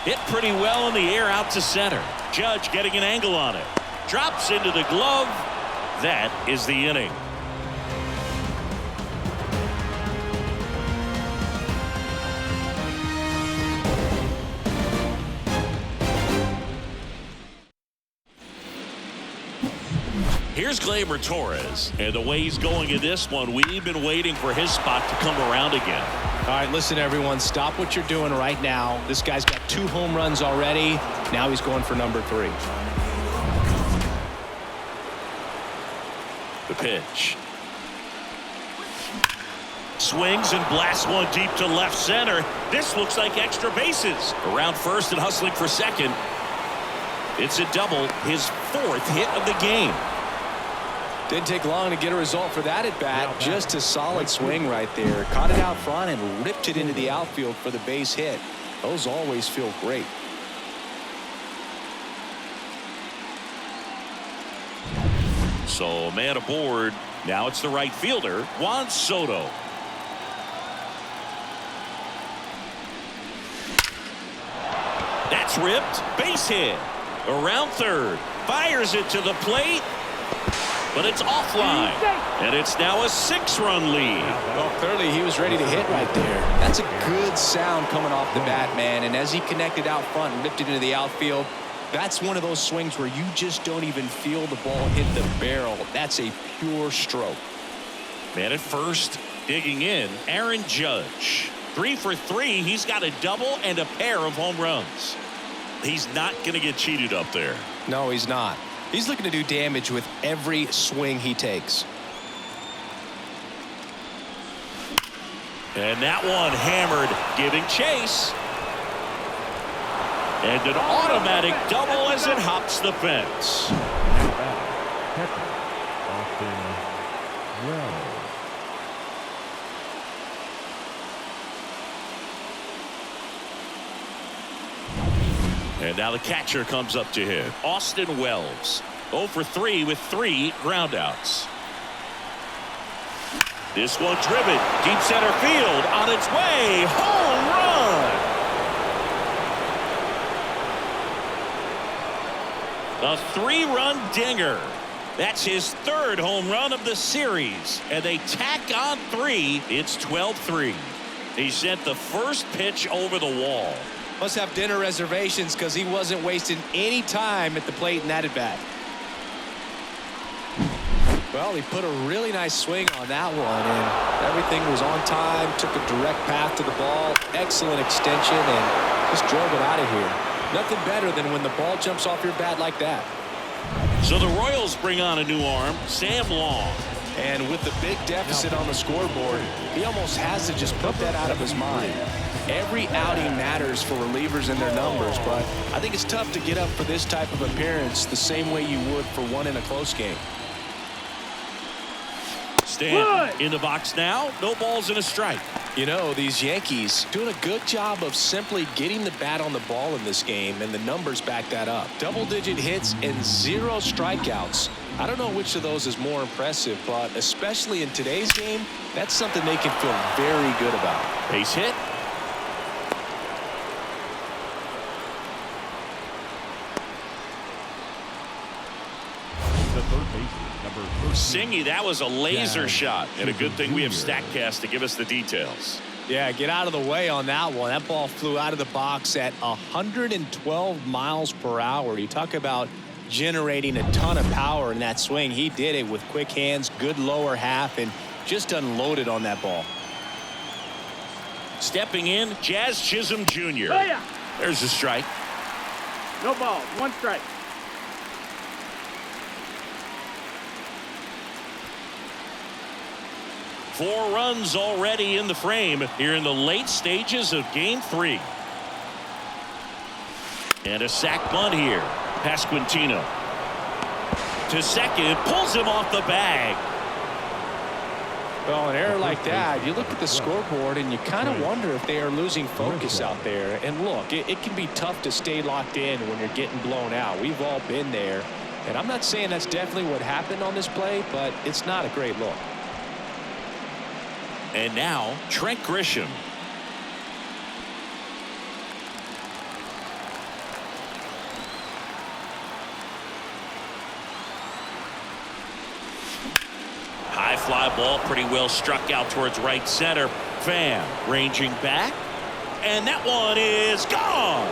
Hit pretty well in the air out to center. Judge getting an angle on it. Drops into the glove. That is the inning. Here's Gleyber Torres, and the way he's going in this one, we've been waiting for his spot to come around again. All right, listen, everyone, stop what you're doing right now. This guy's got 2 home runs already. Now he's going for number 3. The pitch. Swings and blasts one deep to left center. This looks like extra bases. Around first and hustling for second. It's a double, his 4th hit of the game. Didn't take long to get a result for that at bat. Just a solid swing right there. Caught it out front and ripped it into the outfield for the base hit. Those always feel great. So man aboard. Now it's the right fielder, Juan Soto. That's ripped. Base hit. Around third. Fires it to the plate. But it's offline. And it's now a 6-run lead. Well, clearly he was ready to hit right there. That's a good sound coming off the bat, man. And as he connected out front and ripped it into the outfield, that's one of those swings where you just don't even feel the ball hit the barrel. That's a pure stroke. Man at first, digging in, Aaron Judge. 3 for 3. He's got a double and a pair of home runs. He's not going to get cheated up there. No, he's not. He's looking to do damage with every swing he takes. And that one hammered, giving chase. And an automatic double as it hops the fence. Catcher, Austin Wells. And now the catcher comes up to hit. Austin Wells, 0 for 3 with 3 groundouts. This one driven deep center field on its way. Home run. A 3-run dinger. That's his 3rd home run of the series. And they tack on 3. It's 12-3. He sent the first pitch over the wall. Must have dinner reservations because he wasn't wasting any time at the plate in that at bat. Well, he put a really nice swing on that one, and everything was on time. Took a direct path to the ball. Excellent extension, and just drove it out of here. Nothing better than when the ball jumps off your bat like that. So the Royals bring on a new arm, Sam Long. And with the big deficit on the scoreboard, he almost has to just put that out of his mind. Every outing matters for relievers and their numbers, but I think it's tough to get up for this type of appearance the same way you would for one in a close game. Stanton in the box now. No balls and a strike. You know, these Yankees doing a good job of simply getting the bat on the ball in this game, and the numbers back that up. Double-digit hits and 0 strikeouts. I don't know which of those is more impressive, but especially in today's game, that's something they can feel very good about. Base hit. The third baseman, number 13. Singy, that was a laser shot. And a good thing we have StatCast to give us the details. Yeah, get out of the way on that one. That ball flew out of the box at 112 miles per hour. You talk about generating a ton of power in that swing. He did it with quick hands, good lower half, and just unloaded on that ball. Stepping in, Jazz Chisholm Jr. Oh, yeah. There's a strike. No ball. 1 strike. Four runs already in the frame here in the late stages of Game 3. And a sac bunt here. Pasquantino to second, pulls him off the bag. Well, an error like that, you look at the scoreboard and you kind of wonder if they are losing focus out there. And look, it can be tough to stay locked in when you're getting blown out. We've all been there. And I'm not saying that's definitely what happened on this play, but it's not a great look. And now Trent Grisham. High fly ball, pretty well struck out towards right center. Pham ranging back, and that one is gone.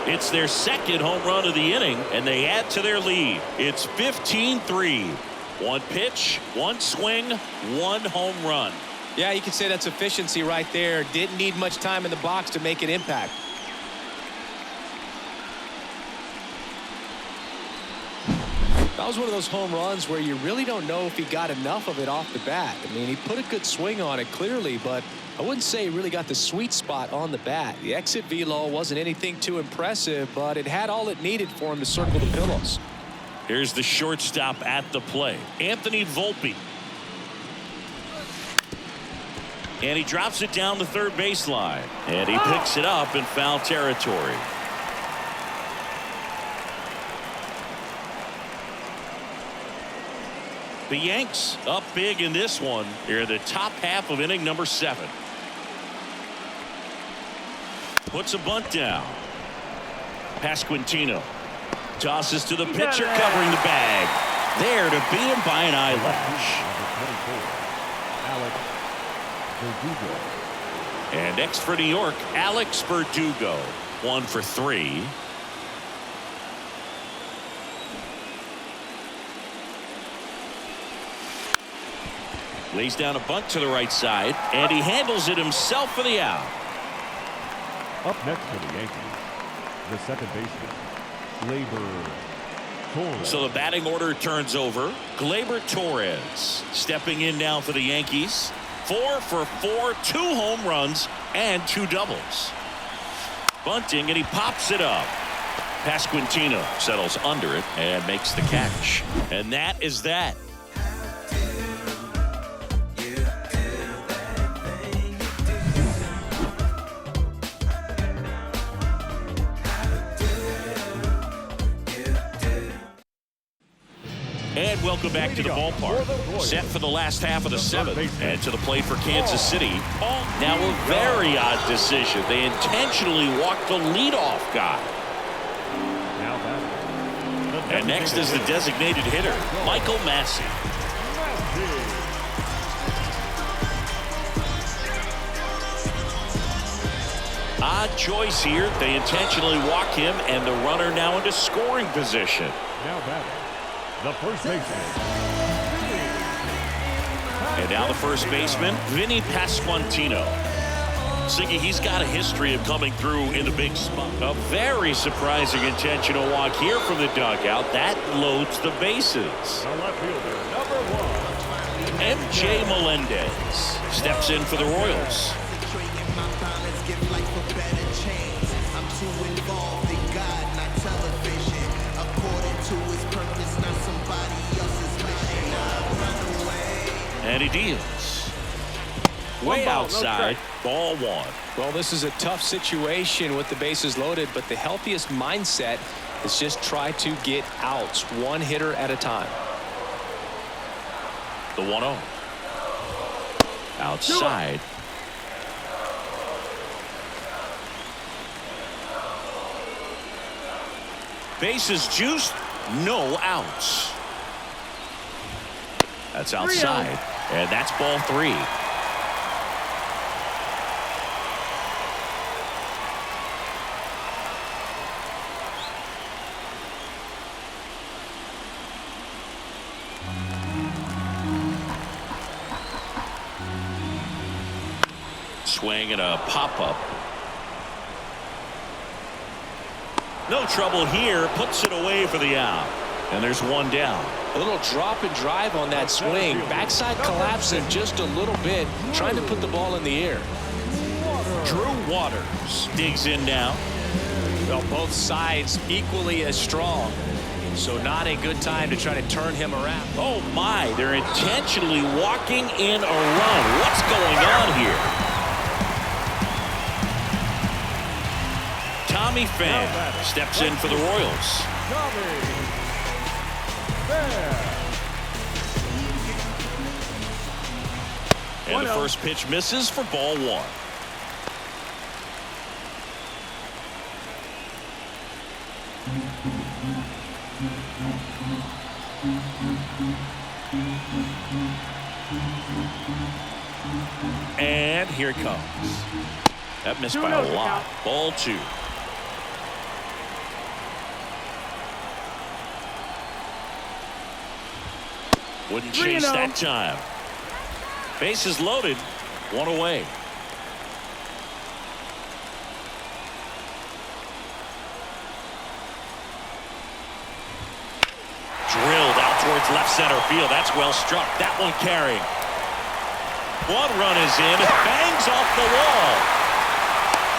It's their second home run of the inning, and they add to their lead. It's 15-3. One pitch, one swing, one home run. Yeah, you can say that's efficiency right there. Didn't need much time in the box to make an impact. That was one of those home runs where you really don't know if he got enough of it off the bat. I mean, he put a good swing on it clearly, but I wouldn't say he really got the sweet spot on the bat. The exit velo wasn't anything too impressive, but it had all it needed for him to circle the pillows. Here's the shortstop at the plate, Anthony Volpe. And he drops it down the third baseline. And he picks it up in foul territory. The Yanks up big in this one here in the top half of inning number 7. Puts a bunt down. Pasquantino tosses to the pitcher covering the bag. There to beat him by an eyelash. And next for New York, Alex Verdugo. 1 for 3. Lays down a bunt to the right side, and he handles it himself for the out. Up next for the Yankees, the second baseman, Gleyber Torres. So the batting order turns over. Gleyber Torres stepping in now for the Yankees. 4 for 4, 2 home runs and 2 doubles. Bunting, and he pops it up. Pasquantino settles under it and makes the catch. And that is that. And welcome back to the ballpark. Set for the last half of the seventh. And to the plate for Kansas City. Now a very odd decision. They intentionally walked the leadoff guy. And next is the designated hitter, Michael Massey. Odd choice here. They intentionally walk him, and the runner now into scoring position. Now batting, the first baseman. And now the first baseman, Vinny Pasquantino. Siggy, he's got a history of coming through in the big spot. A very surprising intentional walk here from the dugout. That loads the bases. The left fielder, number 1. MJ Melendez steps in for the Royals. And he deals. Way outside, ball 1. Well, this is a tough situation with the bases loaded, but the healthiest mindset is just try to get outs, one hitter at a time. The 1-0. Outside. Bases juiced, no outs. That's outside, and that's ball 3. Swing and a pop-up. No trouble here. Puts it away for the out. And there's one down. A little drop and drive on that swing. Backside collapsing just a little bit, trying to put the ball in the air. Drew Waters digs in now. Well, both sides equally as strong. So not a good time to try to turn him around. Oh, my. They're intentionally walking in a run. What's going on here? Tommy Pham steps in for the Royals. And the first pitch misses for ball 1. And here it comes. That missed by a lot. Ball 2. Wouldn't chase that time. Bases loaded. One away. Drilled out towards left center field. That's well struck. That one carrying. One run is in. Bangs off the wall.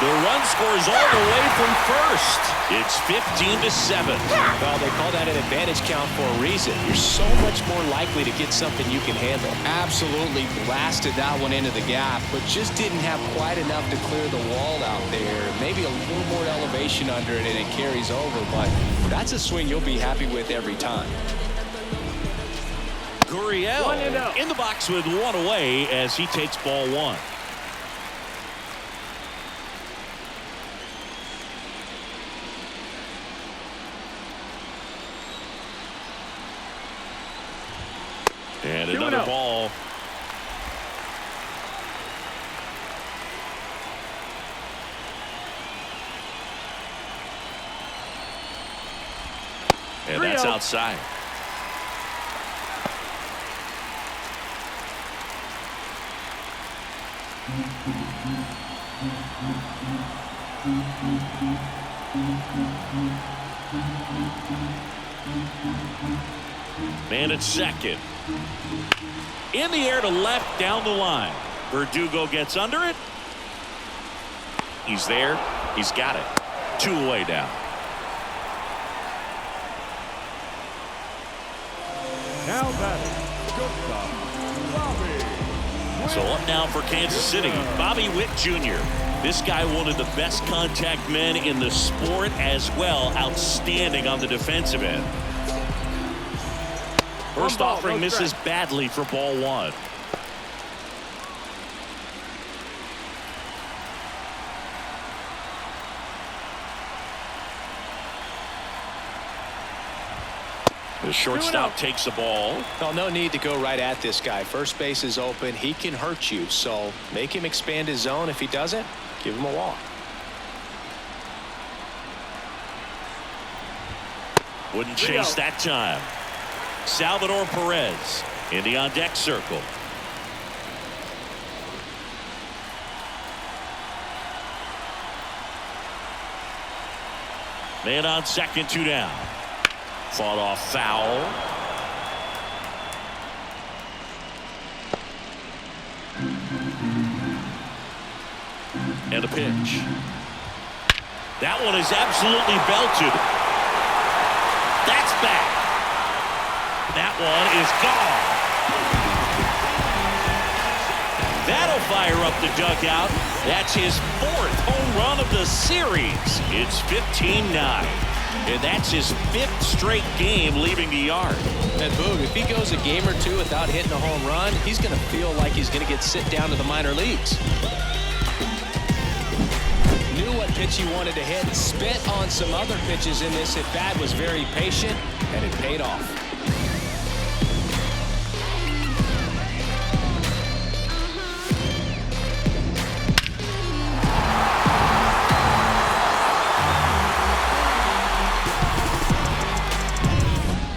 The run scores all the way from first. It's 15-7. Well, they call that an advantage count for a reason. You're so much more likely to get something you can handle. Absolutely blasted that one into the gap, but just didn't have quite enough to clear the wall out there. Maybe a little more elevation under it and it carries over, but that's a swing you'll be happy with every time. Gurriel in the box with one away as he takes ball 1. And another ball. And that's outside. Man at second. In the air to left, down the line. Verdugo gets under it. He's there. He's got it. 2 away now. Now batting, shortstop, Bobby. So up now for Kansas City, Bobby Witt Jr. This guy, one of the best contact men in the sport as well. Outstanding on the defensive end. First offering misses badly for ball 1. The shortstop takes the ball. Well, no need to go right at this guy. First base is open. He can hurt you. So make him expand his zone. If he doesn't, give him a walk. Wouldn't chase that time. Salvador Perez in the on-deck circle. Man on second, 2 down. Fought off foul. And a pitch. That one is absolutely belted. That's back. That one is gone. That'll fire up the dugout. That's his 4th home run of the series. It's 15-9. And that's his 5th straight game leaving the yard. And Boog, if he goes a game or 2 without hitting a home run, he's going to feel like he's going to get sit down to the minor leagues. Knew what pitch he wanted to hit. Spit on some other pitches in this at bat. Was very patient, and it paid off.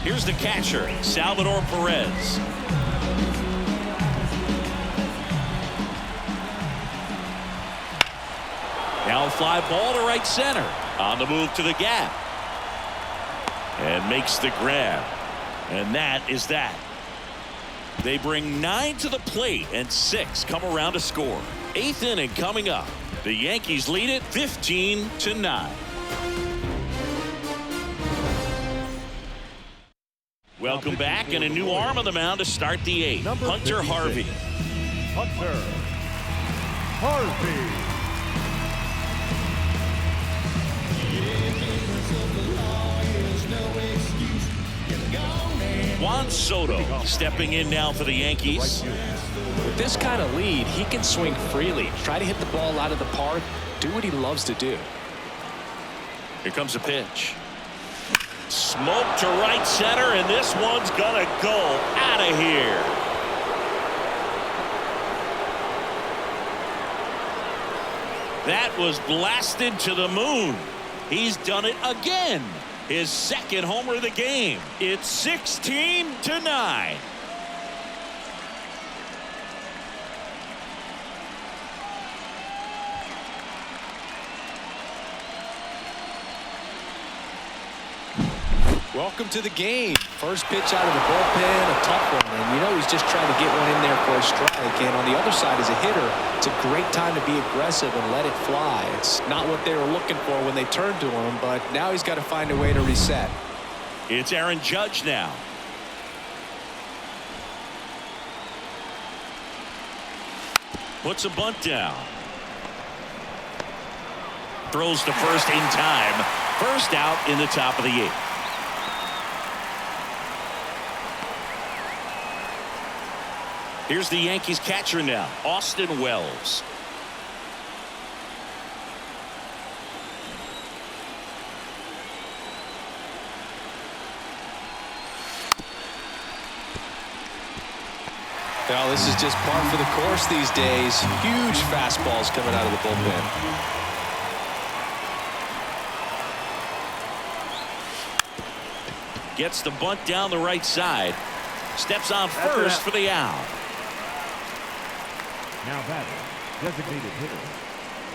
Here's the catcher, Salvador Perez. Now a fly ball to right center. On the move to the gap. And makes the grab. And that is that. They bring 9 to the plate and 6 come around to score. 8th inning coming up. The Yankees lead it 15-9. Welcome back, and a new arm on the mound to start the 8th. Hunter Harvey. Hunter Harvey. Juan Soto stepping in now for the Yankees. With this kind of lead, he can swing freely. Try to hit the ball out of the park. Do what he loves to do. Here comes a pitch. Smoke to right center, and this one's gonna go out of here. That was blasted to the moon. He's done it again. His 2nd homer of the game. It's 16-9. Welcome to the game. First pitch out of the bullpen, a tough one. And you know he's just trying to get one in there for a strike. And on the other side, as a hitter, it's a great time to be aggressive and let it fly. It's not what they were looking for when they turned to him, but now he's got to find a way to reset. It's Aaron Judge now. Puts a bunt down. Throws to first in time. First out in the top of the 8th. Here's the Yankees catcher now, Austin Wells. Well, this is just par for the course these days. Huge fastballs coming out of the bullpen. Gets the bunt down the right side. Steps on first for the out. Now batting, designated hitter,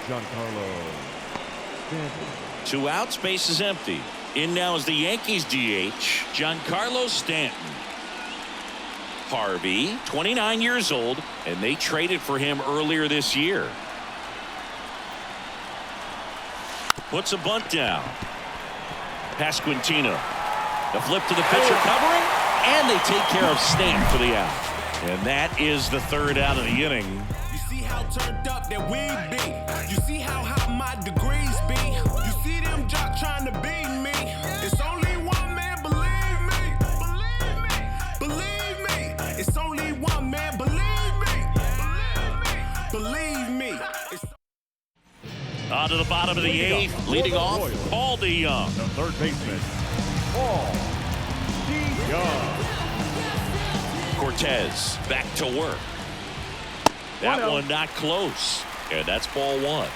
Giancarlo Stanton. 2 outs, base is empty. In now is the Yankees DH, Giancarlo Stanton. Harvey, 29 years old, and they traded for him earlier this year. puts a bunt down. Pasquantino. The flip to the pitcher covering, and they take care of Stamp for the out. And that is the third out of the inning. You see how turned up that we be. You see how hot my degrees be. You see them jock trying to beat me. It's only one man, believe me. Believe me. Believe me. It's only one man, believe me. Believe me. It's On to the bottom of the eighth, leading off, Paul DeYoung. The third baseman, Paul DeYoung. Cortez back to work. That one not close, and that's ball one.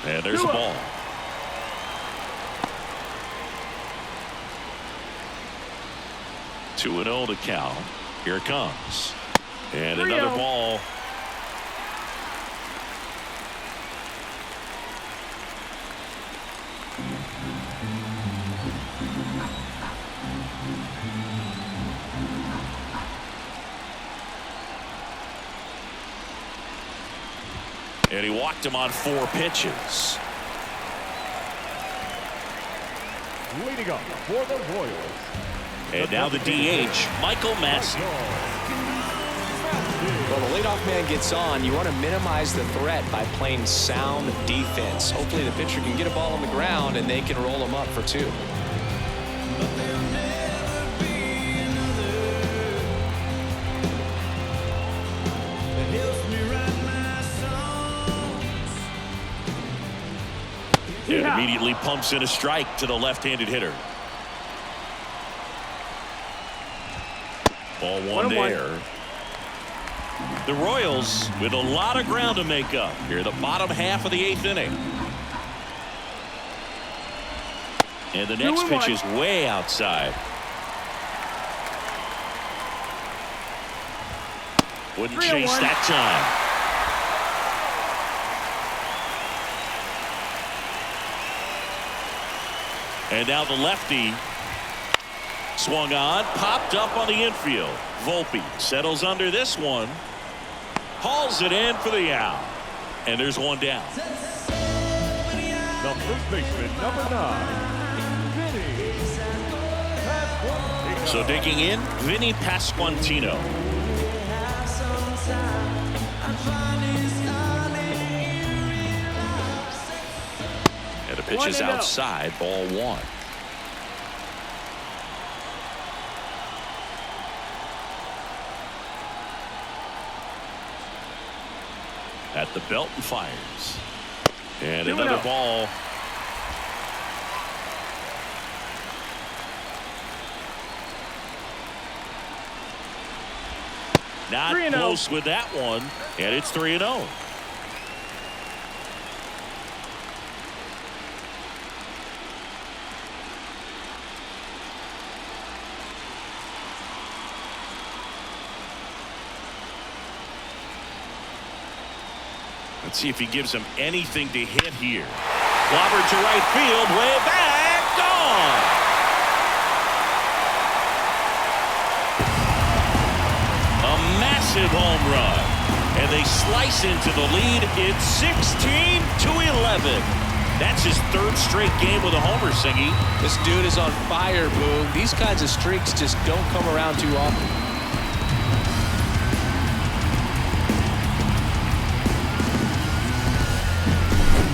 And there's a ball. Two and 0 to count. Here it comes. And another ball. And he walked him on 4 pitches. Leading up for the Royals. And now the DH, Michael Massey. Well, the leadoff man gets on. You want to minimize the threat by playing sound defense. Hopefully the pitcher can get a ball on the ground and they can roll him up for 2. And immediately pumps in a strike to the left-handed hitter. Ball one there. The Royals with a lot of ground to make up here, the bottom half of the 8th inning. And the next pitch is way outside. Wouldn't chase that time. And now the lefty swung on, popped up on the infield. Volpe settles under this one, hauls it in for the out, and there's one down. The first baseman, number 9, Vinny Pasquantino. So digging in, Vinny Pasquantino. And the pitch is outside, ball one. At the belt and fires. And another ball. Not close with that one, and it's 3-0. Let's see if he gives him anything to hit here. Clobbered to right field, way back, gone. A massive home run, and they slice into the lead. It's 16-11. That's his 3rd straight game with a homer, Singy. This dude is on fire, Boog. These kinds of streaks just don't come around too often.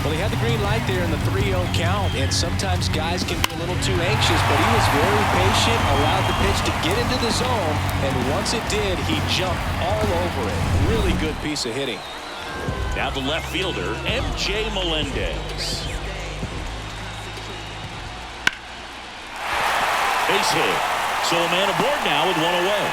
Well, he had the green light there in the 3-0 count, and sometimes guys can be a little too anxious, but he was very patient, allowed the pitch to get into the zone, and once it did, he jumped all over it. Really good piece of hitting. Now the left fielder, M.J. Melendez. Base hit. So a man aboard now with one away.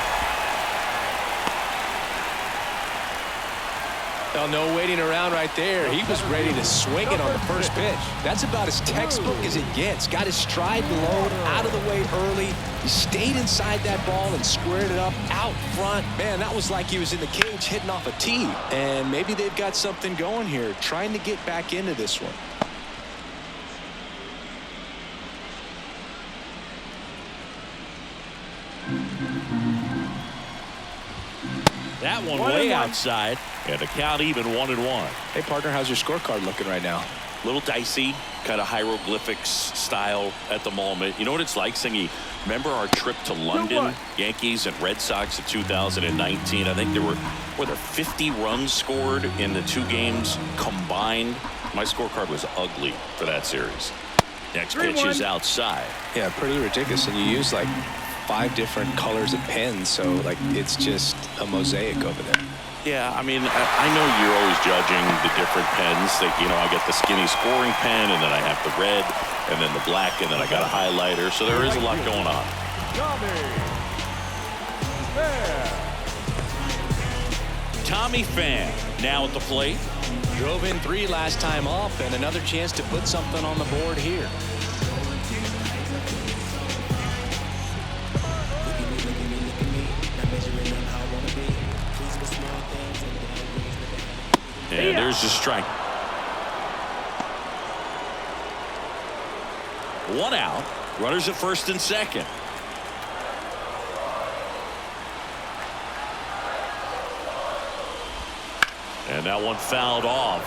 Well, no waiting around right there. He was ready to swing it on the first pitch. That's about as textbook as it gets. Got his stride low, out of the way early. He stayed inside that ball and squared it up out front. Man, that was like he was in the cage hitting off a tee. And maybe they've got something going here, trying to get back into this one. That one 1-1. way outside, and the count even 1-1. Hey, partner, how's your scorecard looking right now? Little dicey, kind of hieroglyphics style at the moment. You know what it's like, Singy? Remember our trip to London, 2-1. Yankees and Red Sox in 2019? I think were there 50 runs scored in the 2 games combined? My scorecard was ugly for that series. Next pitch 3-1. is outside. Yeah, pretty ridiculous. And you use like 5 different colors of pens, so like it's just a mosaic over there. Yeah, I mean, I know you're always judging the different pens. That, you know, I get the skinny scoring pen, and then I have the red, and then the black, and then I got a highlighter. So there is a lot going on. Tommy Pham now at the plate. Drove in 3 last time up, and another chance to put something on the board here. And there's the strike. 1 out. Runners at first and second. And that one fouled off.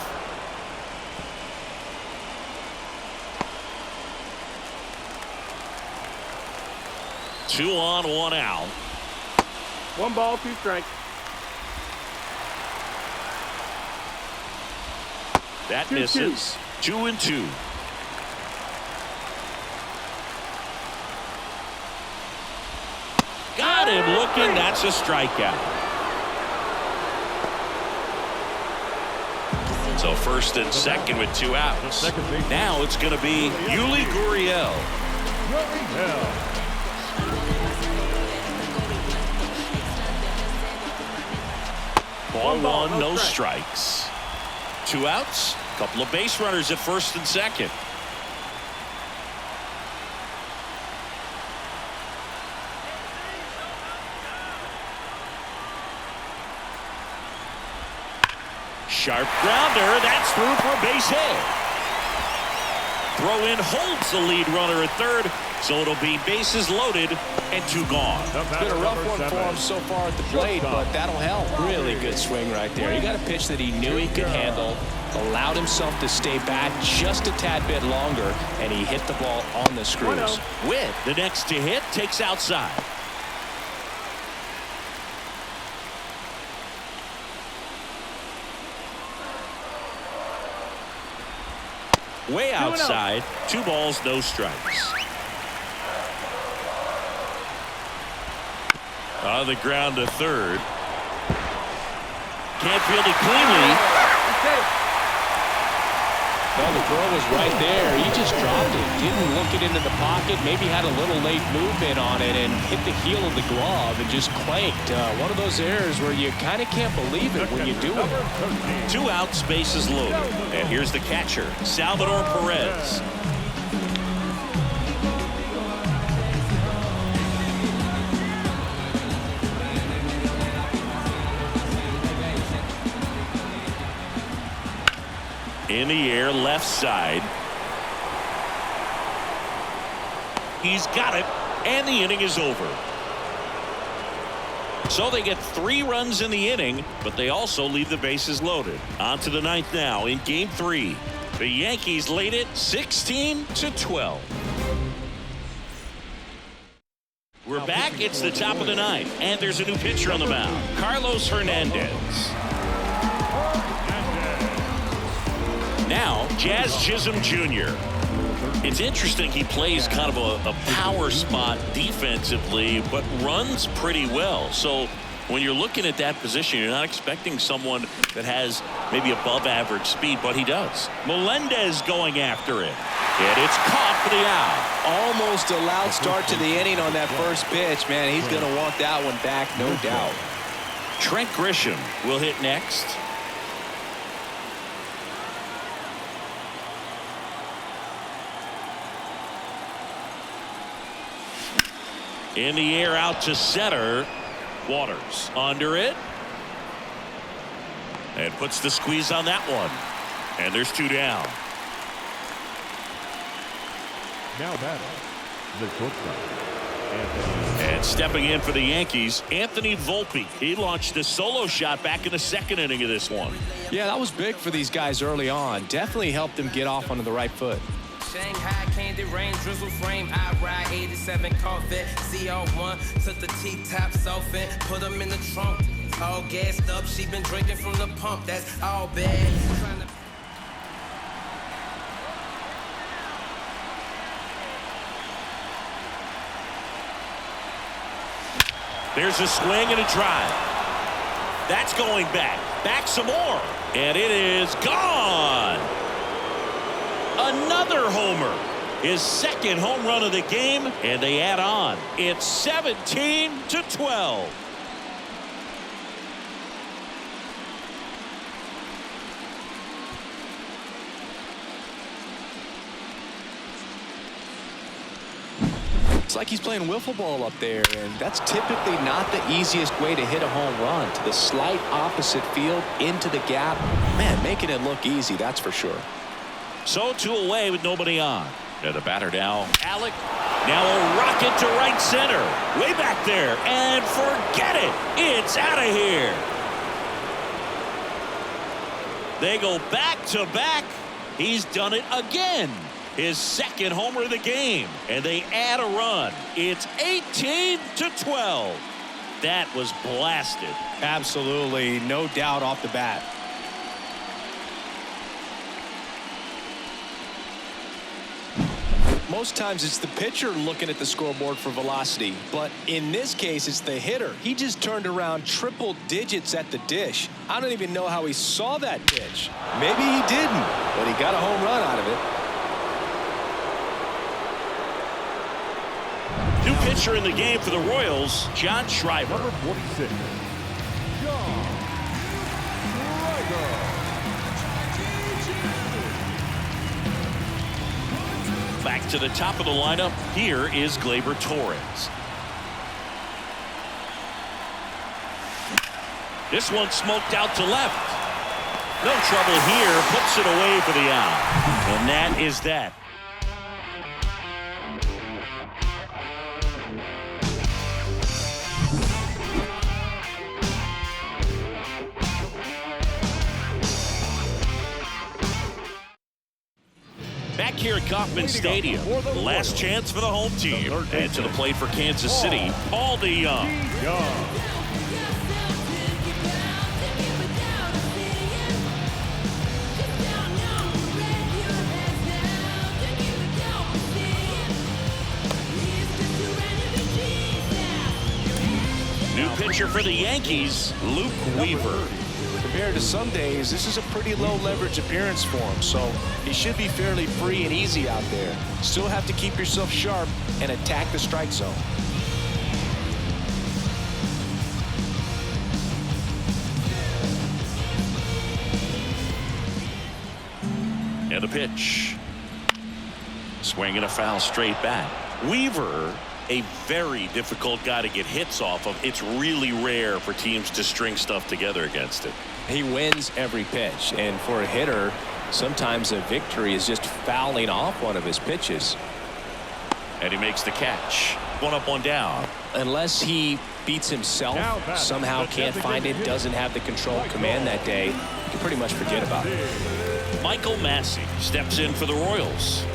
Two on, 1 out. 1 ball, 2 strikes. That 2-2. misses. 2-2. Got him looking. That's a strikeout. So first and second with 2 outs. Now it's going to be Yuli Gurriel. Ball 1, no strikes. 2 outs. Couple of base runners at first and second. Sharp grounder. That's through for a base hit. Throw in holds the lead runner at third, so it'll be bases loaded and 2 gone. It's been a rough one for him so far at the plate, but that'll help. Really good swing right there. He got a pitch that he knew he could handle, allowed himself to stay back just a tad bit longer, and he hit the ball on the screws. Witt, the next to hit, takes outside. Way outside. 2 balls, no strikes. On the ground to third. Can't field it cleanly. Well, the throw was right there. He just dropped it. Didn't look it into the pocket. Maybe had a little late movement on it and hit the heel of the glove and just clanked. One of those errors where you kind of can't believe it when you do it. 2 outs, bases loaded. And here's the catcher, Salvador Perez. In the air, left side. He's got it, and the inning is over. So they get 3 runs in the inning, but they also leave the bases loaded. On to the 9th now in Game 3. The Yankees lead it 16-12. We're back. It's the top of the 9th, and there's a new pitcher on the mound, Carlos Hernandez. Now, Jazz Chisholm Jr. It's interesting, he plays kind of a power spot defensively, but runs pretty well. So when you're looking at that position, you're not expecting someone that has maybe above average speed, but he does. Melendez going after it. And it's caught for the out. Almost a loud start to the inning on that first pitch. Man, he's going to want that one back, no doubt. Trent Grisham will hit next. In the air, out to center. Waters under it. And puts the squeeze on that one. And there's 2 down. Now batting, the shortstop, And stepping in for the Yankees, Anthony Volpe. He launched a solo shot back in the second inning of this one. Yeah, that was big for these guys early on. Definitely helped them get off onto the right foot. Shanghai candy rain drizzle frame. I ride 87 Corvette CO1 took the T-top sofa, put them in the trunk. All gassed up, she been drinking from the pump. That's all bad. There's a swing and a drive. That's going back. Back some more. And it is gone. Another homer. His second home run of the game. And they add on. It's 17-12. It's like he's playing wiffle ball up there, and that's typically not the easiest way to hit a home run. To the slight opposite field, into the gap. Man, making it look easy, that's for sure. So 2 away with nobody on. And the batter now, Alec. Now a rocket to right center. Way back there. And forget it. It's out of here. They go back to back. He's done it again. His second homer of the game. And they add a run. It's 18-12. That was blasted. Absolutely, no doubt off the bat. Most times it's the pitcher looking at the scoreboard for velocity, but in this case it's the hitter. He just turned around triple digits at the dish. I don't even know how he saw that pitch. Maybe he didn't, but he got a home run out of it. New pitcher in the game for the Royals, John Schreiber. Number 46, John Schreiber. Back to the top of the lineup. Here is Gleyber Torres. This one smoked out to left. No trouble here. Puts it away for the out. And that is that. Back here at Kauffman Stadium, last chance for the home team. And to the plate for Kansas City, Paul DeYoung. New pitcher for the Yankees, Luke Weaver. Compared to some days, this is a pretty low leverage appearance for him, so he should be fairly free and easy out there. Still have to keep yourself sharp and attack the strike zone. And a pitch. Swing and a foul straight back. Weaver, a very difficult guy to get hits off of. It's really rare for teams to string stuff together against it. He wins every pitch, and for a hitter, sometimes a victory is just fouling off one of his pitches. And he makes the catch. One up, one down. Unless he beats himself, somehow can't find it, doesn't have the control command that day, you can pretty much forget about it. Michael Massey steps in for the Royals.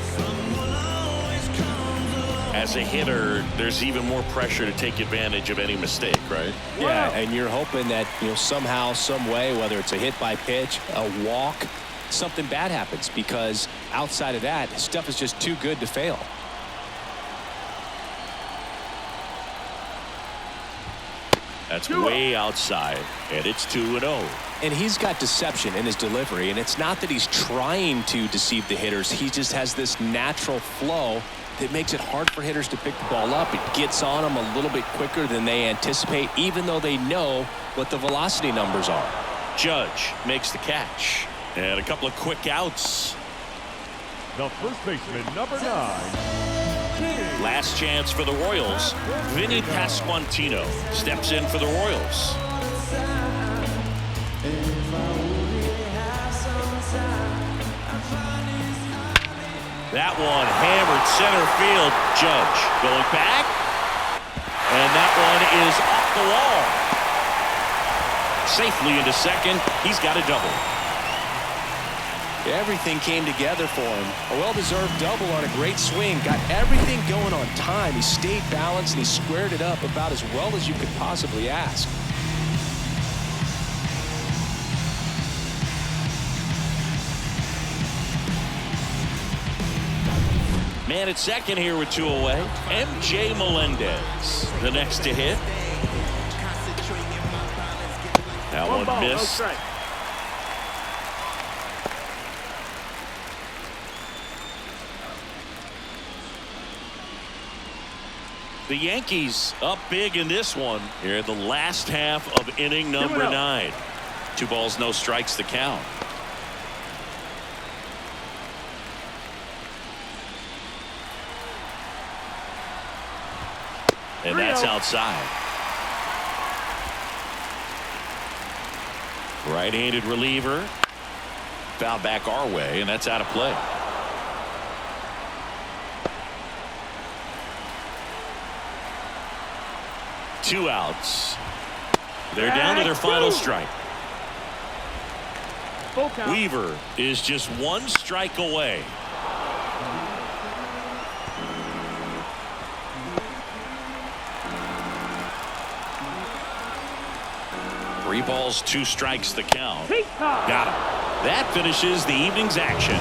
As a hitter, there's even more pressure to take advantage of any mistake, right? Yeah, and you're hoping that, somehow, some way, whether it's a hit by pitch, a walk, something bad happens, because outside of that, stuff is just too good to fail. That's way outside, and it's 2-0. And he's got deception in his delivery, and it's not that he's trying to deceive the hitters. He just has this natural flow that makes it hard for hitters to pick the ball up. It gets on them a little bit quicker than they anticipate, even though they know what the velocity numbers are. Judge makes the catch. And a couple of quick outs. The first baseman, number 9. Last chance for the Royals. Vinny Pasquantino steps in for the Royals. That one hammered center field. Judge going back. And that one is off the wall. Safely into second. He's got a double. Everything came together for him. A well-deserved double on a great swing. Got everything going on time. He stayed balanced and he squared it up about as well as you could possibly ask. Man at second here with 2 away. MJ Melendez, the next to hit. That one ball, no missed. strike. The Yankees up big in this one here in the last half of inning number 9. 2 balls, no strikes, the count. And that's outside. Right-handed reliever. Foul back our way, and that's out of play. Two outs. They're down to their final strike. Full count. Weaver is just 1 strike away. Three balls, 2 strikes, the count. Got him. That finishes the evening's action.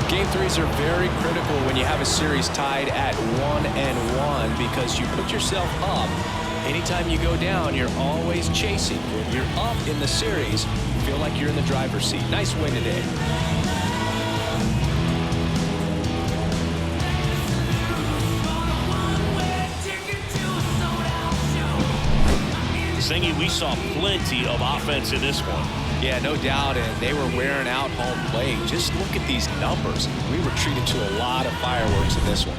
Game 3s are very critical when you have a series tied at 1-1 because you put yourself up. Anytime you go down, you're always chasing. When you're up in the series, you feel like you're in the driver's seat. Nice win today. Singy, we saw plenty of offense in this one. Yeah, no doubt, and they were wearing out home plate. Just look at these numbers. We were treated to a lot of fireworks in this one.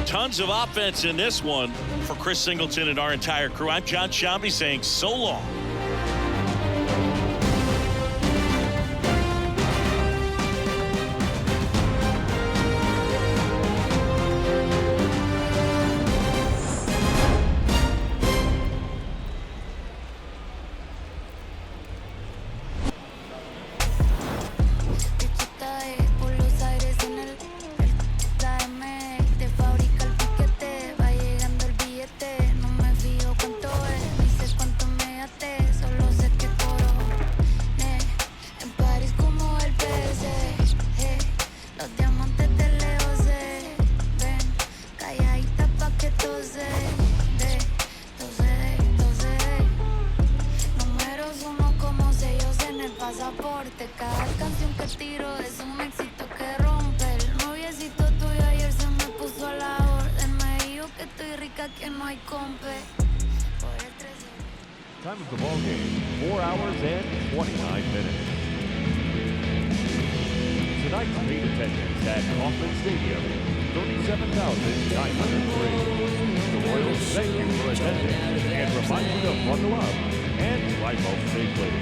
Tons of offense in this one. For Chris Singleton and our entire crew, I'm John Shambi saying so long. Cada canción que tiro es un éxito que rompe. El noviecito tuyo ayer se me puso a la orden. Me dijo que estoy rica, que no hay compe. Time of the ball game, 4 hours and 29 minutes. Tonight's paid attendance at Kauffman Stadium, 37,903. The Royals thank you for attending and remind you to buckle up and drive home safely.